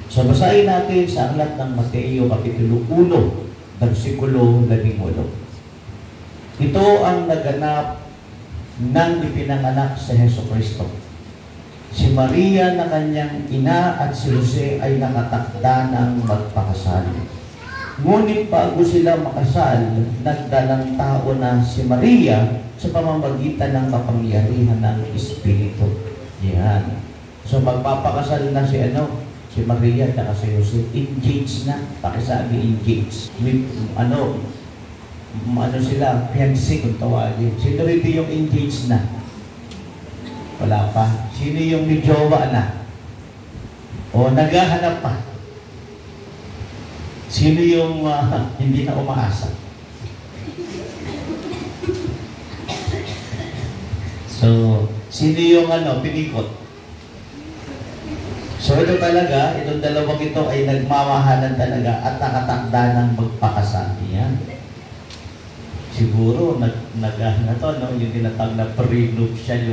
So basahin natin sa aklat ng Mateo Kapitulo 1, versikulo 18. Ito ang naganap nang ipinanganak si Jesucristo. Si Maria na kanyang ina at si Jose ay nakatakda ng magpakasal. Ngunit bago sila makasal, nagdalang tao na si Maria sa pamamagitan ng kapangyarihan ng Espiritu. Yan. So magpapakasal na si Maria at si Jose. Engaged na. Pakisabi engaged. Sila, fiancé kung tawagin. Sino rito yung engaged na? Wala pa. Sino yung may jowa na? O naghahanap pa? Sino yung hindi na umaasa? So, sino yung pinikot? So, ito talaga, itong dalawang ito ay nagmamahalan talaga at nakatakda ng magpakasal. Yan. Siguro, yung tinatawag na prenuptial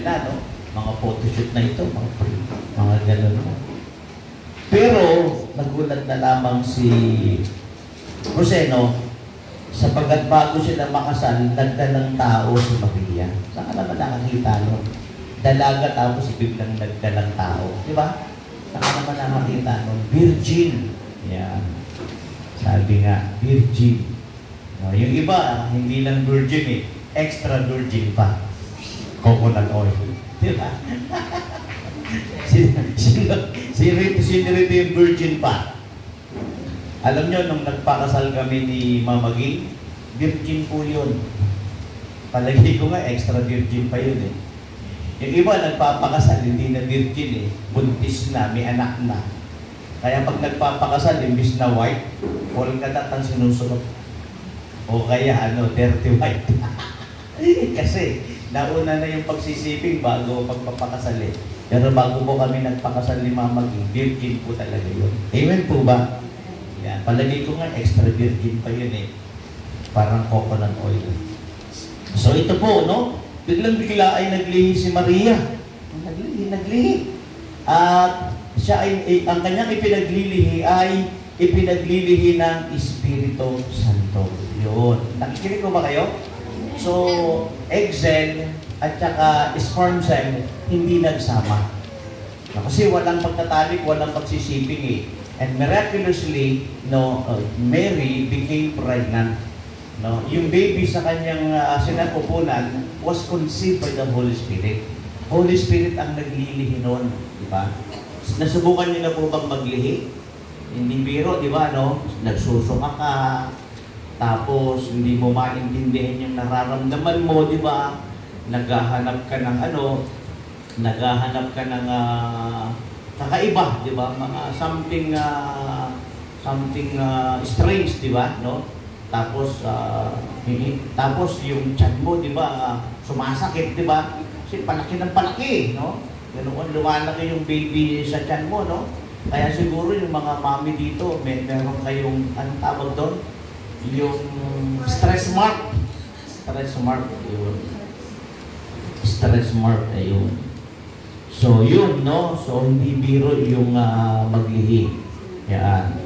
na, no? Mga photoshoot na ito, mga gano'n. Pero, nagulat na lamang si Jose, sapagkat bago sila makasal, nagdalang tao si Maria. Saan ka naman nakakita, no? Dalaga tapos biglang nagdalang tao. Di ba? Saan ka naman nakakita, no? Virgin. Yan. Sabi nga, virgin. No, yung iba, hindi lang virgin extra virgin pa. Coconut oil. Di ba? Sino rito yung virgin pa? Alam nyo, nung nagpakasal kami ni Mama Gay, virgin po yun. Palagi ko nga, extra virgin pa yun Yung iba, nagpapakasal, hindi na virgin buntis na, may anak na. Kaya pag nagpapakasal, imbis na white, all katatang sinusunod. O kaya, dirty white. Kasi, nauna na yung pagsisiping bago pagpapakasal Pero bago po kami nagpakasal ni Mama Gay, virgin po talaga yun. Amen po ba? Yan. Palagi ko nga, extra virgin pa yun Parang coconut oil. So ito po, biglang-bigla ay naglihi si Maria. Naglihi. At siya ang kanyang ipinaglilihi ay ipinaglilihi ng Espiritu Santo. Yun. Nakikinig ko ba kayo? So, egg cell at saka sperm cell hindi nagsama. Kasi walang pagtatalik, walang pagsisiping And miraculously, Mary became pregnant. Yung baby sa kanyang sinapupunan was conceived by the Holy Spirit. Holy Spirit ang naglilihi noon, di ba? Nasubukan niyo na po bang maglihi? Hindi biro, di ba, nagsusuka ka, tapos hindi mo maintindihan yung nararamdaman mo, di ba? Naghahanap ka ng kakaiba, di ba? Mga something strange, di ba? Tapos yung tiyan mo, di ba? Sumasakit, di ba? Kasi palaki ng palaki, Ganoon, lumalaki yung baby sa tiyan mo, Kaya siguro yung mga mami dito, meron kayong, anong tawag doon? Yung stress mark. Stress mark, yun. Stress mark, ayun. So, yun, So, hindi biro yung maglihi. Yan.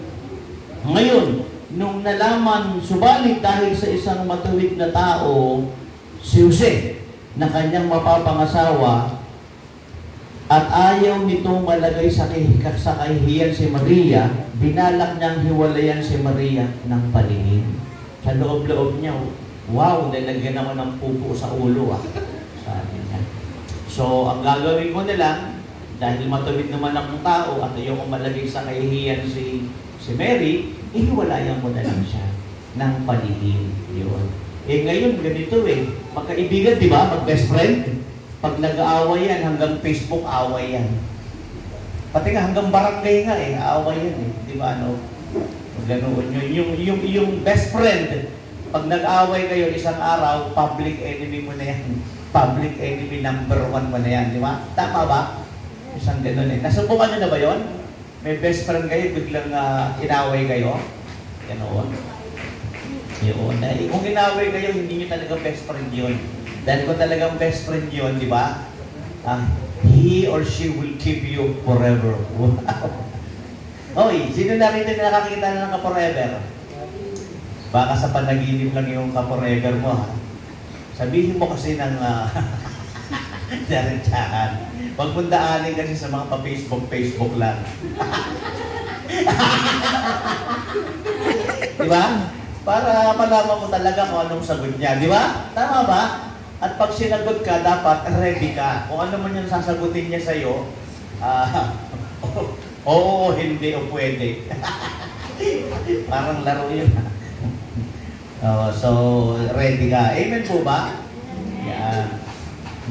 Ngayon, nung nalaman, subalit dahil sa isang matuwid na tao, si Jose, na kanyang mapapangasawa, at ayaw nitong malagay sa kahihiyan si Maria, binalak niyang hiwalayan si Maria ng paningin. Sa loob-loob niya, wow, nilagyan ako ng pupo sa ulo, sabi niya. So, ang gagawin ko na lang, dahil matuwid naman akong tao at ayaw kong malagay sa kahihiyan si Mary, ihiwalayan ko na lang siya ng paningin. Yun. Ngayon, ganito magkaibigan, di ba? Mag-best friend. Pag nag-aaway yan, hanggang Facebook away yan. Pati nga hanggang barangay nga away yan Di ba Ganoon yun. Yung best friend, pag nag-aaway kayo isang araw, public enemy mo na yan. Public enemy number 1 mo na yan, di ba? Tama ba? Isang gano'n Nasubukan nyo na ba yun? May best friend kayo, biglang inaway kayo? Ganoon. Yun. Kung inaway kayo, hindi nyo talaga best friend yun. Dahil kung talagang best friend yun, di ba? He or she will keep you forever. Wow. Oy, sino narito na nakakita na ng ka-forever? Baka sa panaginip lang yung ka-forever mo, ha? Sabihin mo kasi ng diretsyahan. Huwag mong daanin kasi sa mga pa-Facebook lang. Di ba? Para malaman mo talaga kung anong sagot niya. Di ba? Tama ba? At pag sinagot ka, dapat ready ka. Kung ano man yung sasagutin niya sa'yo, oo, hindi, o pwede. Parang laro yun. So, ready ka. Amen po ba? Yan.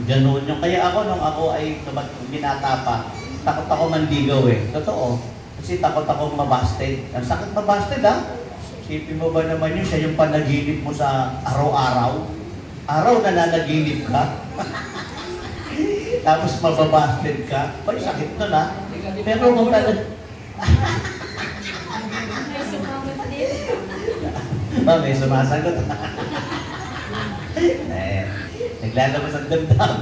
Ganun yung. Kaya ako, nung ako ay binata pa, takot ako mandigaw eh. Totoo. Kasi takot ako mabasted. Ang sakit mabasted, ha? Isipin mo ba naman yun, siya yung panaginip mo sa araw-araw? Araw na nanaginip ka? Tapos mababasted ka? Ay, sakit nun, ha? Pero kung talaga... May sumasagot. Naglalabas ang damdam.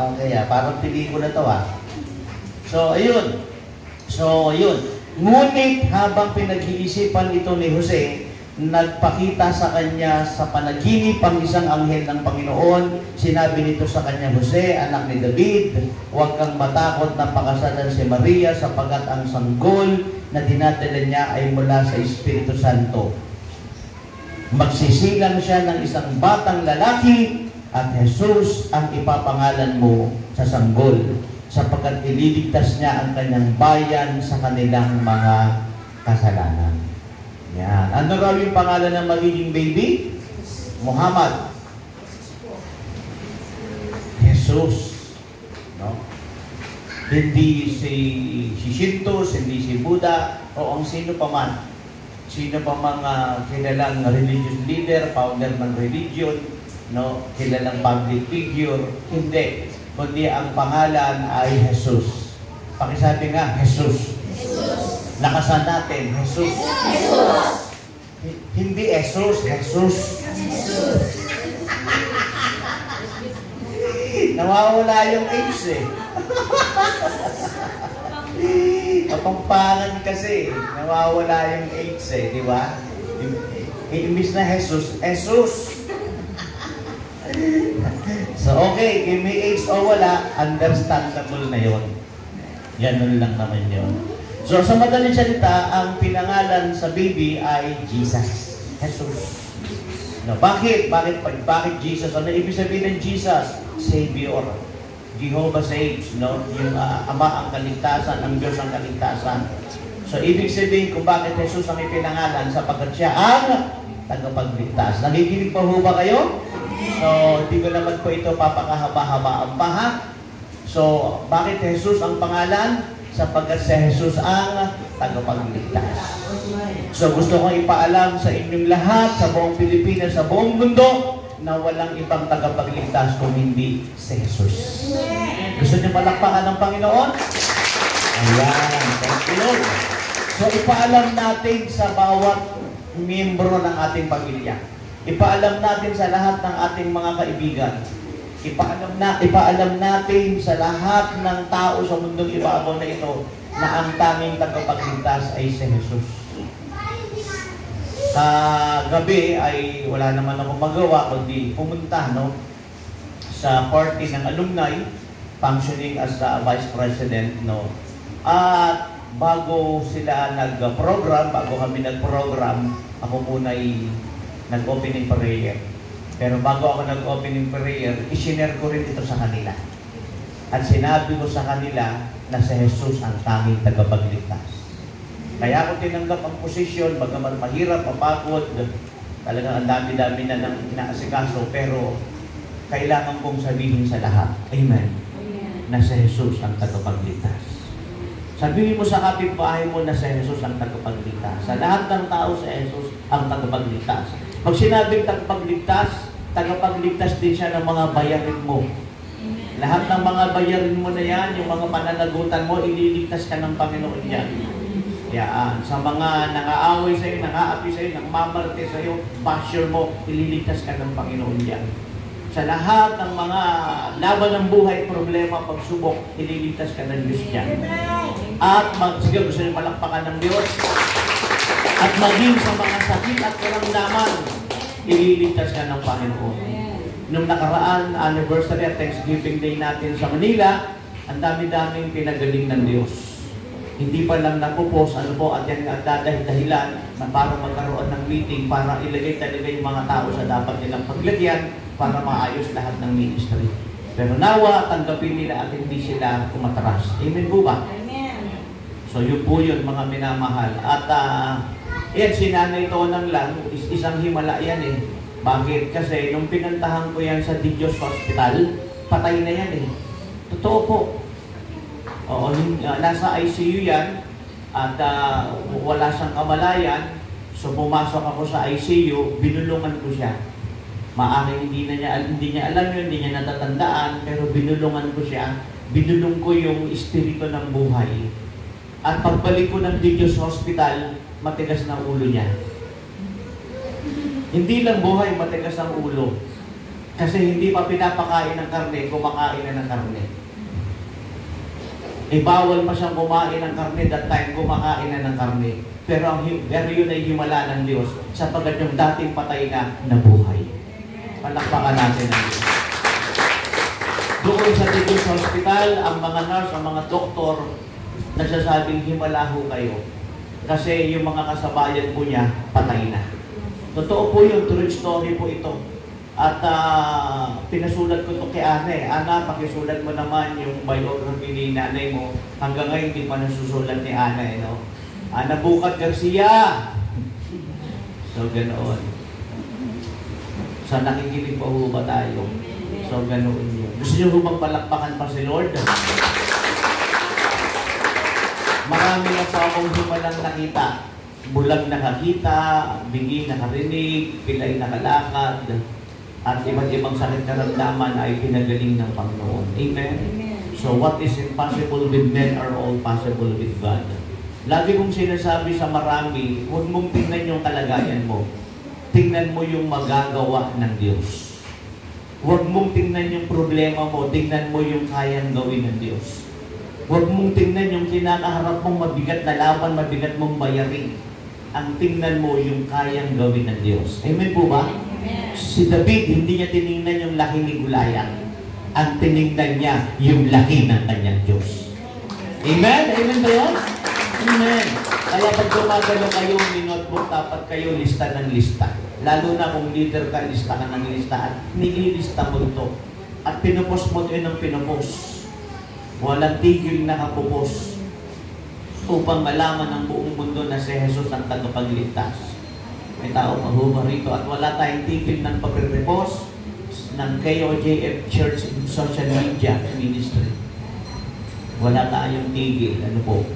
Okay, okay, parang pelikula to, So, ayun. Ngunit habang pinag-iisipan ito ni Jose, nagpakita sa kanya sa panaginip ang isang anghel ng Panginoon. Sinabi nito sa kanya, Jose, anak ni David, huwag kang matakot na pakasalan si Maria sapagkat ang sanggol na dinadala niya ay mula sa Espiritu Santo. Magsisilang siya ng isang batang lalaki at Jesus ang ipapangalan mo sa sanggol sapagkat ililigtas niya ang kanyang bayan sa kanilang mga kasalanan. Yan. Ano raw yung pangalan ng magiging baby? Muhammad. Jesus. No? Hindi si Shinto, hindi si Buddha, o ang sino pa man. Sino pa mga kilalang religious leader, founder ng religion, no? Kilalang public figure. Hindi. Kundi ang pangalan ay Jesus. Pakisabi nga, Jesus. Lakasan natin, Jesus. Jesus. Hindi Jesus, Jesus. Nawawala yung H eh. Kapampangan kasi, nawawala yung H eh, di ba? Imbis na Jesus, Jesus. So okay, kung may H o wala, understandable na yon. Yan lang naman yun. So, sa madaling salita, ang pinangalan sa baby ay Jesus. Jesus. No, bakit? Bakit Jesus? Ano ibig sabihin ng Jesus? Savior. Jehovah saves, no? Yung Ama ang kaligtasan, ang Diyos ang kaligtasan. So, ibig sabihin kung bakit Jesus ang ipinangalan sapagkat siya ang tagapagligtas. Nakikinig pa ho ba kayo? So, hindi ko naman po ito papakahaba-habaan pa, ha? So, bakit Jesus ang pangalan? Sapagkat si Jesus ang tagapagligtas. So gusto kong ipaalam sa inyong lahat, sa buong Pilipinas, sa buong mundo, na walang ibang tagapagligtas kung hindi si Jesus. Gusto niyo palakpakan ng Panginoon? Ayan, thank you Lord. So ipaalam natin sa bawat miyembro ng ating pamilya. Ipaalam natin sa lahat ng ating mga kaibigan. Ipaalam natin sa lahat ng tao sa mundong ibabaw na ito na ang tanging tagapagligtas ay si Jesus. Gabi ay wala naman akong magawa kundi pumunta sa party ng alumni, functioning as the vice president. At bago sila nag-program, bago kami nag-program, ako muna ay nag-opening prayer. Pero bago ako nag-opening prayer, isinare ko rin ito sa kanila. At sinabi ko sa kanila na si Jesus ang tanging tagapagligtas. Kaya ako tinanggap ang posisyon, bagaman mahirap, mapagod, talagang ang dami-dami na nang inaasikaso, pero kailangan kong sabihin sa lahat, Amen, na si Jesus ang tagapagligtas. Sabihin mo sa kapitbahay mo na si Jesus ang tagapagligtas. Sa lahat ng tao, si Jesus ang tagapagligtas. Pag sinabing tagapagligtas din siya ng mga bayarin mo. Amen. Lahat ng mga bayarin mo na yan, yung mga pananagutan mo, ililigtas ka ng Panginoon yan. Yan. Sa mga nang-aaway sa'yo, nang-aapi sa'yo, nang-mamarte sa'yo, basher mo, ililigtas ka ng Panginoon yan. Sa lahat ng mga laban ng buhay, problema, pagsubok, ililigtas ka ng Diyos yan. At sige, gusto niyo palakpakan ng Diyos. At maging sa mga sakit at karamdaman, ililigtas ka ng Panginoon. Nung nakaraan, anniversary at Thanksgiving Day natin sa Manila, ang dami-daming pinagaling ng Diyos. Hindi pa lang napupos, at yan ang dahilan na para magkaroon ng meeting, para ilagay talaga yung mga tao sa dapat nilang paglagyan, para maayos lahat ng ministry. Pero nawa, tanggapin nila at hindi sila kumatras. Amen po ba? Amen. So yun po yun, mga minamahal. At yan, si Nanay Tonang lang, isang himala yan eh. Bakit? Kasi nung pinuntahan ko yan sa Di Diyos Hospital, patay na yan eh. Totoo po. Oo, nasa ICU yan at wala siyang kamalayan. So pumasok ako sa ICU, binulungan ko siya. Maaaring hindi niya alam yun, hindi niya natatandaan, pero binulungan ko siya. Binulong ko yung espiritu ng buhay. At pagbalik ko ng Di Diyos Hospital, matigas na ulo niya. Hindi lang buhay, matigas ang ulo. Kasi hindi pa pinapakain ng karne, kumakain na ng karne. Bawal pa siyang kumain ng karne, that time kumakain na ng karne. Pero yun ay himala ng Diyos, sapagkat yung dating patay na nabuhay. Palakpakan natin ang Diyos. Doon sa Diyos Hospital, ang mga nurse, ang mga doktor, nagsasabing himala ho kayo. Kasi yung mga kasabayan po niya, patay na. Totoo po yun, true story po ito. At pinasulat ko ito kay Ana eh. Ana, pakisulat mo naman yung biography ni nanay mo. Hanggang ngayon, hindi pa nasusulat ni Ana eh, no? Ana Bukat Garcia! So, ganoon. So, nakikinig pa ho ba tayo? So, ganoon yun. Gusto nyo ho magpalakpakan pa si Lord? Marami na po akong himalang nakita. Bulag nakakita, bingi nakarinig, pilay nakalakad, at iba't ibang sakit karamdaman ay pinagaling ng Panginoon. Amen? Amen. So what is impossible with men are all possible with God. Lagi kong sinasabi sa marami, huwag mong tingnan yung kalagayan mo. Tingnan mo yung magagawa ng Diyos. Huwag mong tingnan yung problema mo, tingnan mo yung kayang gawin ng Diyos. Huwag mong tingnan yung kinakaharap mong mabigat na laban, mabigat mong bayarin. Ang tingnan mo yung kayang gawin ng Diyos. Amen po ba? Amen. Si David, hindi niya tinignan yung laki ni Goliath. Ang tinignan niya yung laki ng kanyang Diyos. Amen? Amen ba yun? Amen. Kaya pag gumagano kayo ni notebook, dapat kayo lista ng lista. Lalo na kung leader ka, lista ka ng lista. At nililista mo ito. At pinupos mo ito ng pinupos. Walang tigil na kapupos. Upang malaman ng buong mundo na si Jesus ang tagapagligtas. May tao pa ba rito at wala tayong tigil ng pagre-repos ng KOJF Church social media ministry. Wala tayong tigil. Ano po?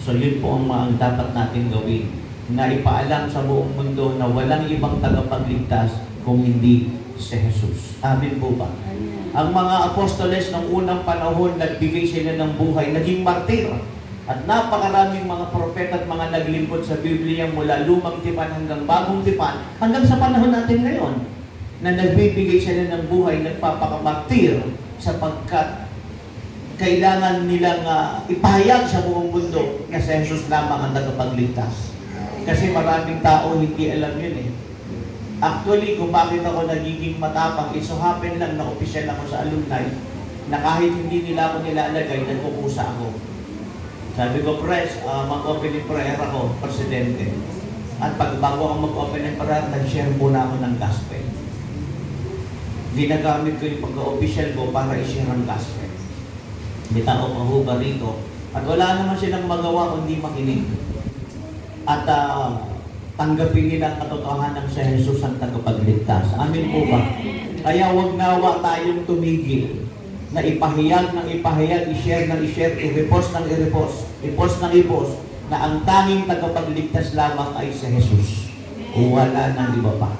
So yun po ang mga dapat natin gawin. Na ipaalam sa buong mundo na walang ibang tagapagligtas kung hindi si Jesus. Amen po ba? Amen. Ang mga apostoles ng unang panahon, nagbigay sila ng buhay, naging martir. At napakaraming mga propeta at mga naglingkod sa Biblia mula lumang tipan hanggang bagong tipan, hanggang sa panahon natin ngayon, na nagbibigay sila ng buhay, nagpapakamartir sapagkat kailangan nilang ipahayag sa buong mundo na si Jesus lamang ang tagapagligtas. Kasi maraming tao hindi alam yun eh. Actually, kung bakit ako nagiging matapang, it so happen lang na opisyal ako sa alumni, na kahit hindi nila ako nilalagay, nagkukusa ako. Sabi ko, Pres, mag-open in prayer ako, Presidente. At bago ako mag-open in prayer, nag-share muna ako ng gospel. Ginagamit ko yung pagka-official ko para i-share ang gospel. May tao pa ho ba rito? At wala naman silang magawa kundi makinig. At tanggapin nila ang katotohanan ng si Jesus ang tagapagligtas. Amin po ba? Kaya huwag nawa tayong tumigil na ipahayag ng ipahayag, i-share ng i-share, i-repost ng i-repost, i-post ng i-post, na ang tanging tagapagligtas lamang ay si Jesus. O wala nang iba pa.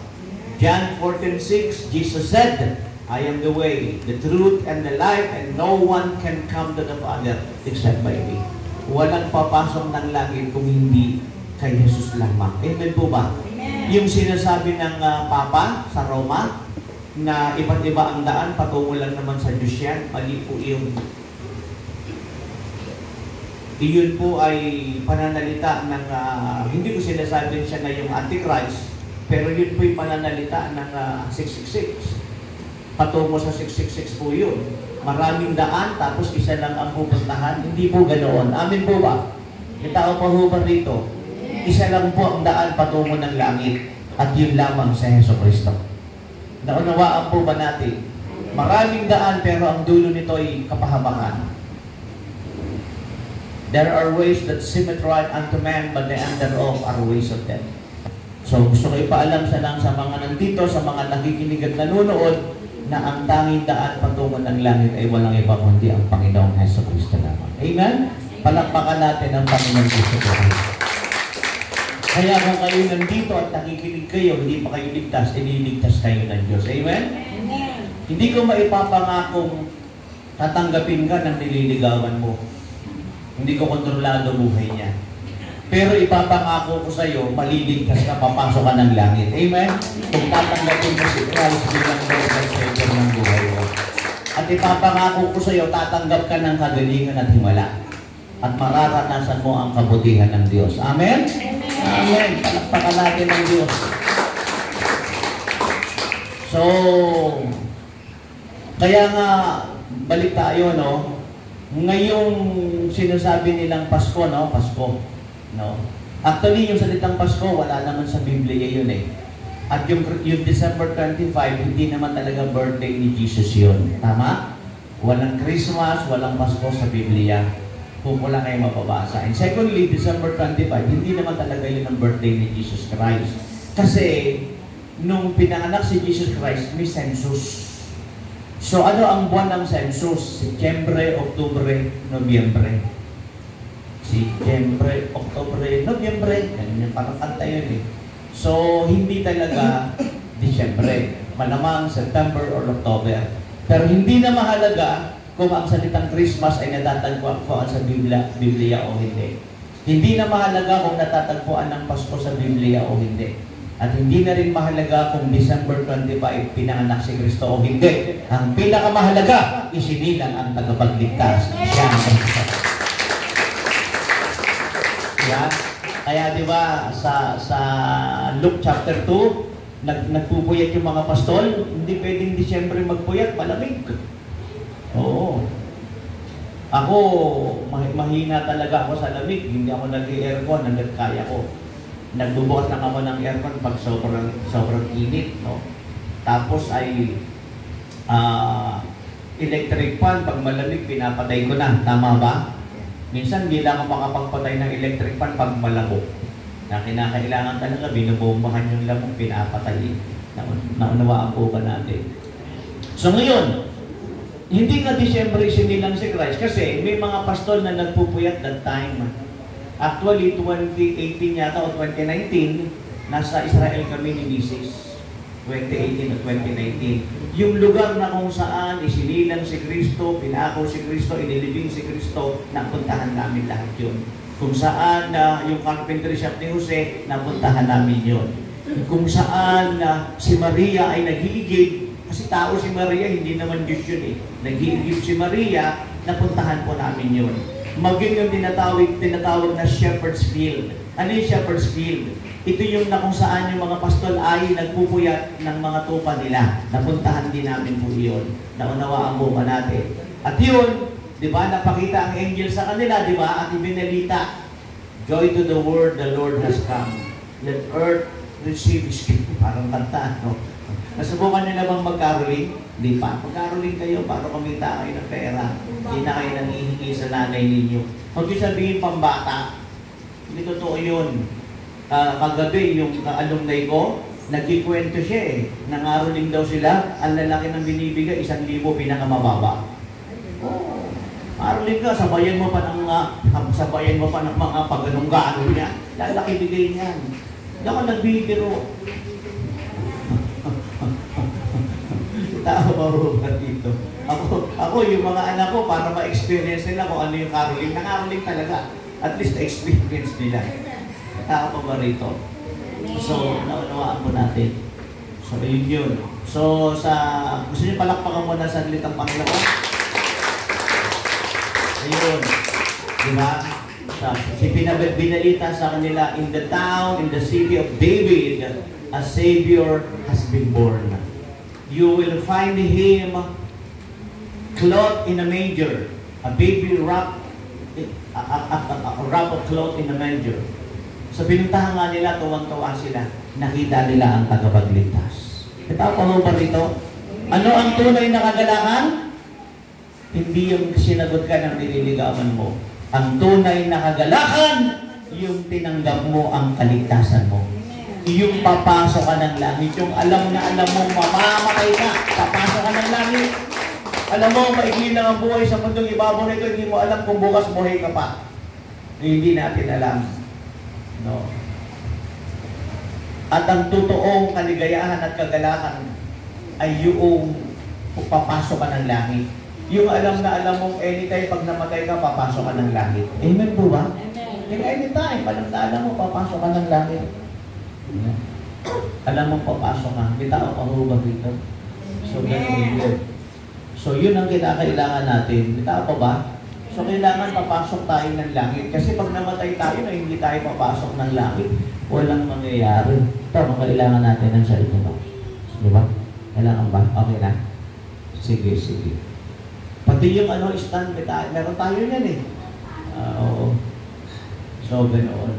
John 14:6, Jesus said, I am the way, the truth, and the life, and no one can come to the Father except by me. Walang papasok ng langit kung hindi kay Jesus lamang. Amen po ba? Amen. Yung sinasabi ng Papa sa Roma, na iba't iba ang daan, patungo lang naman sa Diyos yan, mali po yun. Iyon po ay pananalita ng, hindi ko sinasabi siya na yung Antichrist, pero yun po yung pananalita ng 666. Patungo sa 666 po yun. Maraming daan, tapos isa lang ang pupuntahan. Hindi po ganoon. Amin po ba? May tao pa ho ba rito? Isa lang po ang daan patungo ng langit. At yun lamang sa Jesucristo. Naunawaan po ba natin? Maraming daan, pero ang dulo nito ay kapahabakan. There are ways that seemeth right unto man, but the end thereof are ways of death. So gusto ko ipaalam sa lang sa mga nandito, sa mga nakikinig at nanonood, na ang tanging daan patungo ng langit ay walang iba kundi ang Panginoong Jesucristo lamang. Amen? Palakpakan natin ang Panginoong Jesucristo. Kaya kung kayo nandito at nakikinig kayo, hindi pa kayo ligtas, iniligtas kayo ng Diyos. Amen? Amen. Hindi ko maipapangakong tatanggapin ka ng nililigawan mo. Hindi ko kontrolado buhay niya. Pero ipapangako ko sa iyo, maliligtas ka, papasok ka ng langit. Amen? Kung tatanggapin mo si Christ bilang Lord and Savior ng buhay mo. At ipapangako ko sa iyo, tatanggap ka ng kagalingan at himala. At mararanasan mo ang kabutihan ng Diyos. Amen? Amen. Palakpakan natin ng Diyos. So, kaya nga, balik tayo, no? Ngayong sinasabi nilang Pasko, no? Pasko. No? Actually, yung salitang Pasko, wala naman sa Biblia yun eh. At yung December 25, hindi naman talaga birthday ni Jesus yun. Tama? Walang Christmas, walang Pasko sa Biblia. Kung wala kayo mapabasa. And secondly, December 25, hindi naman talaga yun ang birthday ni Jesus Christ. Kasi, nung pinanganak si Jesus Christ, may census. So, ano ang buwan ng census? Setyembre, Oktubre, Nobyembre. Setyembre, Oktubre, Nobyembre. Ganyan, parang kanta yun eh. So, hindi talaga Disyembre. Malamang September or October. Pero hindi na mahalaga kung ang salitang Christmas ay natatagpuan sa Biblia o hindi. Hindi na mahalaga kung natatagpuan ng Pasko sa Biblia o hindi. At hindi na rin mahalaga kung December 25 pinanganak si Kristo o hindi. Ang pinakamahalaga, isinilang ang tagapagligtas. Siya ang Kristo. Yeah. Kaya di ba sa Luke chapter 2, nagpupuyat yung mga pastol, hindi pwedeng Disyembre magpuyat, malamig. Oo. Ako, mahina talaga ako sa lamig. Hindi ako nag-aircon hanggat kaya ko. Nagbubukas lang ako ng aircon pag sobrang init, no? Tapos ay electric fan, pag malamig, pinapatay ko na. Tama ba? Minsan, hindi lang ako makapagpatay ng electric fan pag malabok. Na kinakailangan talaga, binubombahan yung lamok, pinapatay. Naunawaan po ba natin? So ngayon, hindi nga Disyembre sinilang si Christ kasi may mga pastol na nagpupuyat that time. Actually, 2018 yata o 2019, nasa Israel kami ni Mrs. 2018 o 2019. Yung lugar na kung saan isinilang si Kristo, pinako si Kristo, inilibing si Kristo, napuntahan namin lahat yun. Kung saan yung carpentry shop ni Jose, napuntahan namin yun. Kung saan si Maria ay nag-iigib, kasi tao si Maria, hindi naman Diyos yun eh. Nag-iigib si Maria, napuntahan po namin yun. Maging yung tinatawag na Shepherd's Field. Ano yung Shepherd's Field? Ito yung na kung saan yung mga pastol ay nagpupuyat ng mga tupa nila. Napuntahan din namin po yun. Naunawaan po ba natin? At yun, di ba, napakita ang angel sa kanila, di ba? At ibinalita, joy to the world, the Lord has come. Let earth receive His gift. Parang kanta, no? Nasubukan nyo na bang mag-caroling? Hindi pa. Mag-caroling kayo para kumita kayo ng pera. Hindi na kayo nangihingi sa nanay ninyo. Huwag yung sabihin pambata. Hindi totoo yun. Kagabi, yung alumni ko, nagkikwento siya eh. Nangaroling daw sila, ang lalaki ng binibigay, 1,000 pinakamababa. Oh. Caroling ka, sabayan mo pa ng mga pagganong-gaano niya. Lalaki bigay niyan. Hindi ako nagbibiro. Tao ba dito? Ako, yung mga anak ko, para ma-experience nila kung ano yung caroling. Na-caroling talaga. At least experience nila. Tao ba rito? So, naunawaan mo natin. So, yun. So, gusto niyo palakpakan mo na saglit ang Panginoon? Ayun. Diba? Binalita sa kanila, in the town, in the city of David, a Savior has been born. You will find Him clothed in a manger, a baby wrapped, a wrap of cloth in a manger. So pinuntahan nga nila, tuwang-tuwa sila. Nakita nila ang tagapagligtas. Kita pa mo ba rito? Ano ang tunay na kagalakan? Hindi yung sinagot ka ng nililigawan mo. Ang tunay na kagalakan, yung tinanggap mo ang kaligtasan mo. Yung papasok ka ng langit, yung alam na alam mo, mamamatay ka, papasok ka ng langit. Alam mo, maigli lang ang buhay sa mundong ibabaw na ito, hindi mo alam kung bukas buhay ka pa. Hindi natin alam. No. At ang totoong kaligayahan at kagalakan ay yung papasok ka ng langit. Yung alam na alam mong anytime pag namatay ka, papasok ka ng langit. Amen po ba? Amen. Yung anytime, alam na alam mo, papasok ka ng langit. Alam mo, papasok ka. Bitao pa ho ba dito? So, ganun yun. So, yun ang kinakailangan natin. Bitao pa ba? So, kailangan papasok tayo ng langit. Kasi pag namatay tayo na hindi tayo papasok ng langit, walang mangyayari. Ito, kailangan natin ng sarili mo. Di ba? Kailangan ba? Okay na? Sige, sige. Pati yung stand, meron tayo yan eh. Oo. So, ganoon.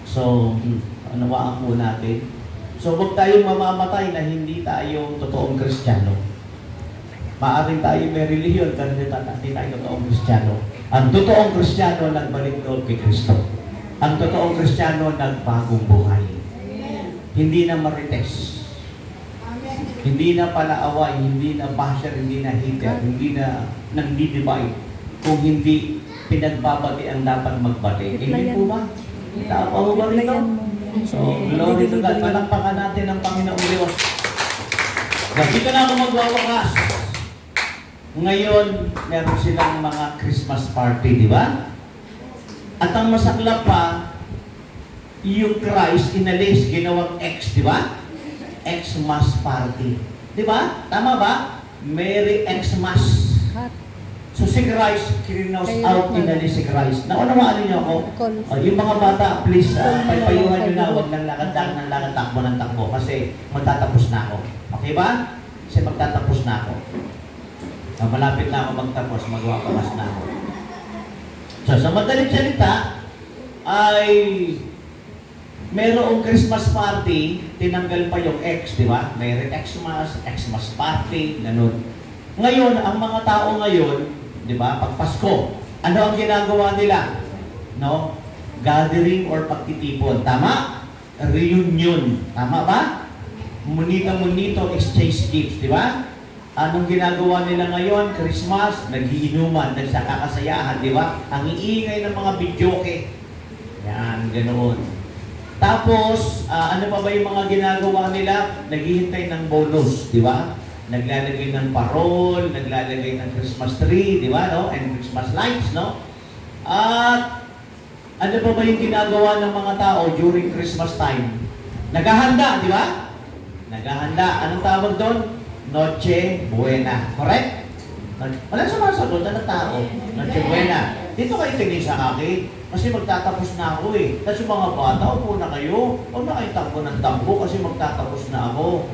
So, anawaan po natin. So, huwag tayong mamamatay na hindi tayo totoong Kristiyano. Maaring tayo may relihiyon, pero hindi tayo totoong Kristiyano. Ang totoong Kristiyano nagbalik loob kay Kristo. Ang totoong Kristiyano nagbagong buhay. Hindi na marites. Hindi na palaaway, hindi na basher, hindi na hater, hindi na nang-divide. Kung hindi pinagbabati ang dapat magbati. Hindi po ba? Tao mo ba rito? So, glory to God. Palakpakan natin ang Panginoong Diyos. Dito na ako magwawakas. Ngayon, meron silang mga Christmas party, di ba? At ang masaklap pa, yung Christ inalis, ginawang X, di ba? Xmas party. Di ba? Tama ba? Merry Xmas. So si Christ, kinaus out, inalis si Christ. Naunawaan niyo ako? Yung mga bata, please, paypayuhan nyo na, huwag lang lakad ng lakad, takbo ng takbo. Kasi magtatapos na ako. Okay ba? Kasi magtatapos na ako. Malapit na ako magtapos, magwapakas na ako. So sa madaling salita, ay merong Christmas party, tinanggal pa yung X, di ba? Merry Xmas, Xmas party, ganun. Ngayon, ang mga tao ngayon, di ba, pag Pasko, ano ang ginagawa nila? No? Gathering or pagtitipon. Tama? Reunion. Tama ba? Munita-munito, exchange gifts, di ba? Anong ginagawa nila ngayon? Christmas, nag-iinuman, nagsakakasayahan, di ba? Ang iingay ng mga videoke. Yan, ganoon. Tapos, ano pa ba yung mga ginagawa nila? Naghihintay ng bonus, di ba? Naglalagay ng parol, naglalagay ng Christmas tree, di ba, no? And Christmas lights, no? At ano pa ba yung ginagawa ng mga tao during Christmas time? Naghahanda, di ba? Naghahanda. Anong tawag doon? Noche Buena. Correct? Walang sumasagot na tao. Noche Buena. Dito kayo tingin sa akin. Kasi magtatapos na ako eh. Kasi mga bata, upo na kayo. Huwag na kayo takbo ng takbo kasi magtatapos na ako.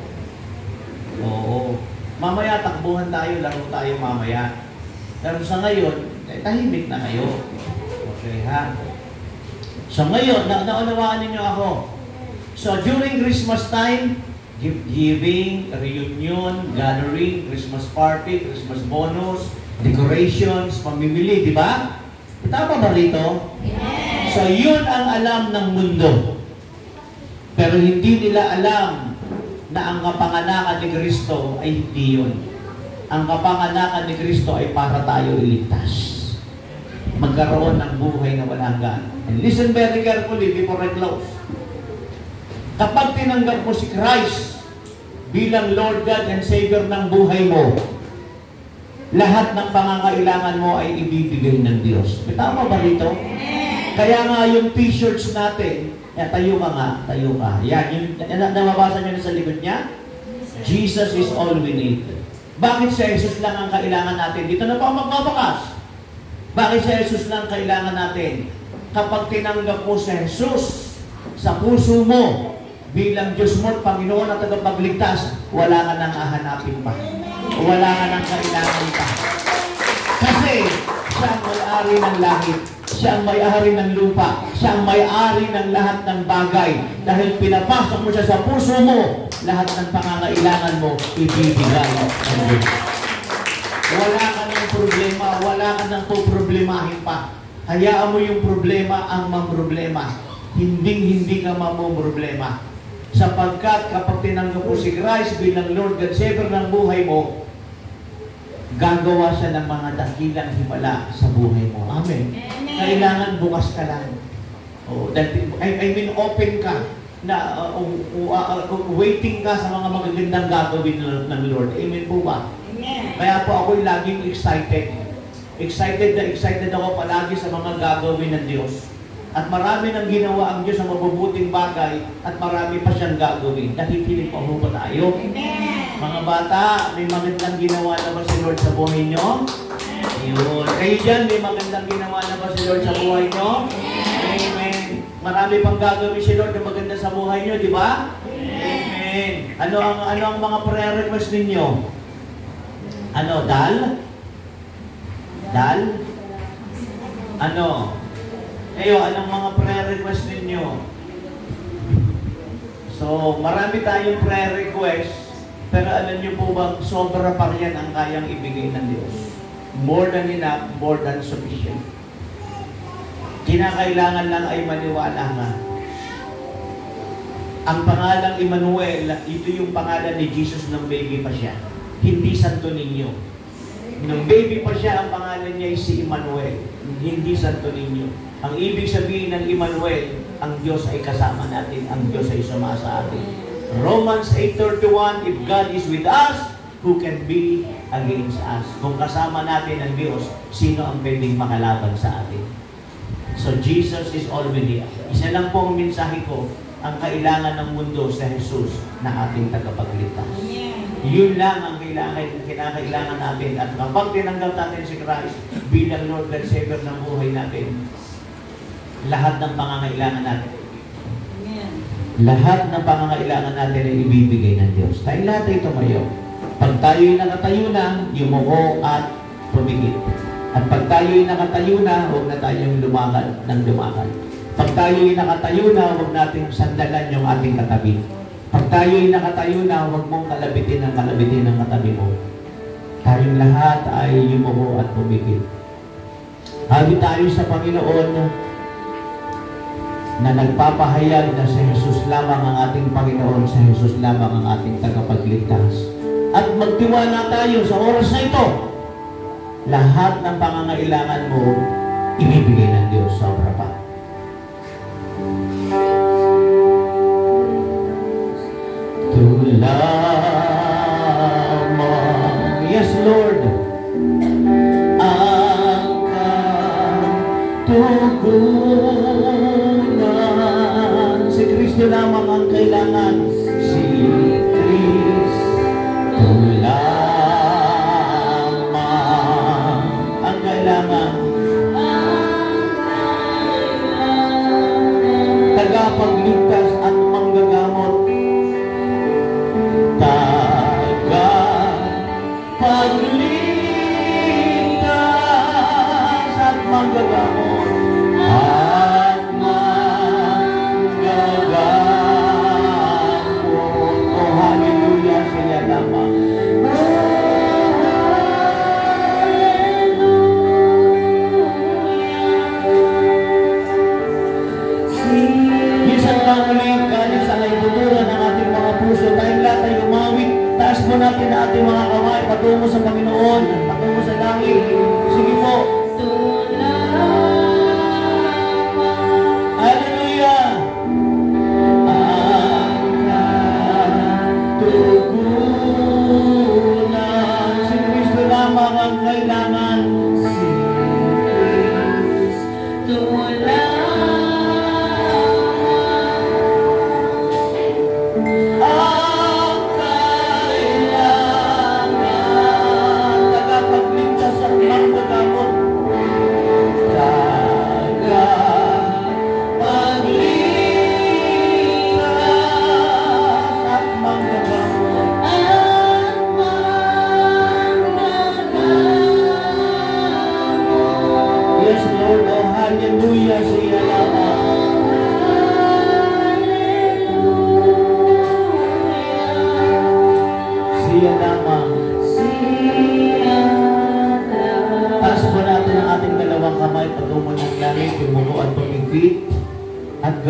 Oo. Mamaya takbuhan tayo, laro tayo mamaya. Pero sa ngayon, tahimik na kayo. Okay ha? So ngayon, naunawaan ninyo ako. So during Christmas time, giving, reunion, gathering, Christmas party, Christmas bonus, decorations, pamimili, di ba? Tama ba rito? Yes. So yun ang alam ng mundo. Pero hindi nila alam na ang kapanganakan ni Kristo ay hindi yun. Ang kapanganakan ni Kristo ay para tayo iligtas. Magkaroon ng buhay na walang hanggan. And listen very carefully before I close. Kapag tinanggap mo si Christ bilang Lord God and Savior ng buhay mo, lahat ng pangangailangan mo ay ibibigay ng Diyos. Tama ba dito? Kaya nga yung t-shirts natin, tayo ka nga, tayo ka. Yan, nababasa nyo na sa likod niya? Jesus is all we need. Bakit si Jesus lang ang kailangan natin? Dito na pa magbabakas. Bakit si Jesus lang kailangan natin? Kapag tinanggap mo si Jesus sa puso mo bilang Diyos mo at Panginoon at tagapagligtas, wala ka nang hahanapin pa. Wala ka nang kailangan pa. Kasi siya ang may-ari ng langit. Siya ang may-ari ng lupa. Siya ang may-ari ng lahat ng bagay. Dahil pinapasok mo siya sa puso mo, lahat ng pangangailangan mo, ibibigay ng Diyos. Wala ka ng problema, wala ka ng poproblemahin pa. Hayaan mo yung problema ang mamroblema. Hindi ka mamroblema. Sapagkat kapag tinanggap mo si Christ bilang Lord God Savior ng buhay mo, gagawa siya ng mga dakilang himala sa buhay mo. Amen. Kailangan bukas ka lang. I mean, open ka na waiting ka sa mga magagandang gagawin ng Lord. Amen po ba? Kaya po ako'y laging excited. Excited ako palagi sa mga gagawin ng Diyos. At marami nang ginawa ang Diyos sa mabubuting bagay at marami pa siyang gagawin. Nakikinig pa ba tayo? Mga bata, may magandang ginawa na ba si Lord sa buhay nyo? Yun. Kayo dyan, may magandang ginawa na ba si Lord sa buhay nyo? Amen. Marami pang gagawin si Lord na maganda sa buhay nyo, di ba? Amen. Ano ang mga prayer request ninyo? Dal? Ano? Kayo, anong mga prayer request ninyo? So, marami tayong prayer request, pero alam niyo po ba, sobra pa rin ang kayang ibigay ng Diyos. More than enough, more than sufficient. Kinakailangan lang ay maniwala nga. Ang pangalang Emmanuel, ito yung pangalan ni Jesus nung baby pa siya. Hindi Santo Niño. Nung baby pa siya, ang pangalan niya ay si Emmanuel. Hindi Santo Niño. Ang ibig sabihin ng Emmanuel, ang Diyos ay kasama natin, ang Diyos ay sumasa sa atin. Romans 8:31, if God is with us, who can be against us? Kung kasama natin ang Diyos, sino ang pwedeng makalaban sa atin? So Jesus is already. Isa lang po ang mensahe ko, ang kailangan ng mundo sa Jesus na ating tagapagligtas. Yun lang ang kinakailangan natin. At kapag tinanggap natin si Christ bilang Lord and Savior ng buhay natin, lahat ng pangangailangan natin, lahat ng pangangailangan natin ay ibibigay ng Diyos. Tayo lahat ay tumayo. Pag tayo'y nakatayo na, yumuko at pumigit. At pag tayo'y nakatayo na, huwag na tayong lumakad ng lumakad. Pag tayo'y nakatayo na, huwag nating sandalan yung ating katabi. Pag tayo'y nakatayo na, huwag mong kalabitin ang katabi mo. Tayong lahat ay yumuko at pumigit. Habi tayo sa Panginoon na nagpapahayag na si Jesus lamang ang ating Panginoon, si Jesus lamang ang ating tagapagligtas. At magtiwala tayo sa oras na ito. Lahat ng pangangailangan mo, ibibigay ng Diyos sa obra pa. Lamang, yes Lord, ang katugunan. Si Kristo lamang ang kailangan. Si Kristo lamang ang kailangan. Tagapagligtas at manggagamot. Tagapagligtas at manggagamot. At manggagamot. Oh, hallelujah, siya lamang. Minsan lang ulit, galing sa naibuturan ng ating mga puso, tayong lahat ay umawit. Taas po natin na ating mga kamay, patungo sa Panginoon, patungo sa langit. Sige po. Hallelujah! Ang katugunan.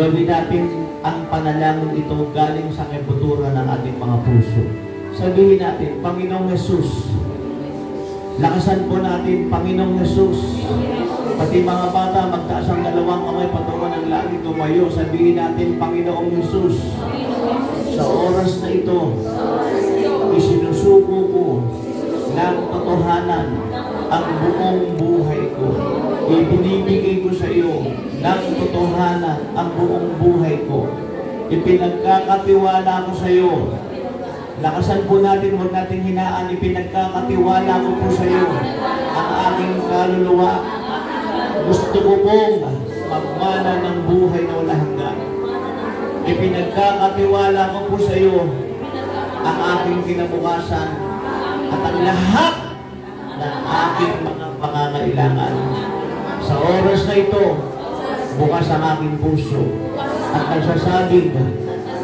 Gawin natin ang panalangin ito galing sa kabuturan ng ating mga puso. Sabihin natin, Panginoong Hesus, lakasan po natin, Panginoong Hesus. Pati mga bata, magtaas ang dalawang kamay, patungo ng langit, tumayo. Sabihin natin, Panginoong Hesus, sa oras na ito, isinusuko ko ng totohanan ang buong buhay ko. Ibinibigay ko sa iyo ng totohanan ang buong buhay ko. Ipinagkakatiwala ko sa iyo. Lakasan po natin, huwag natin hinaan. Ipinagkakatiwala ko po sa iyo ang aking kaluluwa. Gusto ko pong magmana ng buhay na wala hanggan. Ipinagkakatiwala ko po sa iyo ang aking kinabukasan at ang lahat ng aking mga pangangailangan. Sa oras na ito, bukas ang aking puso at nagsasabing,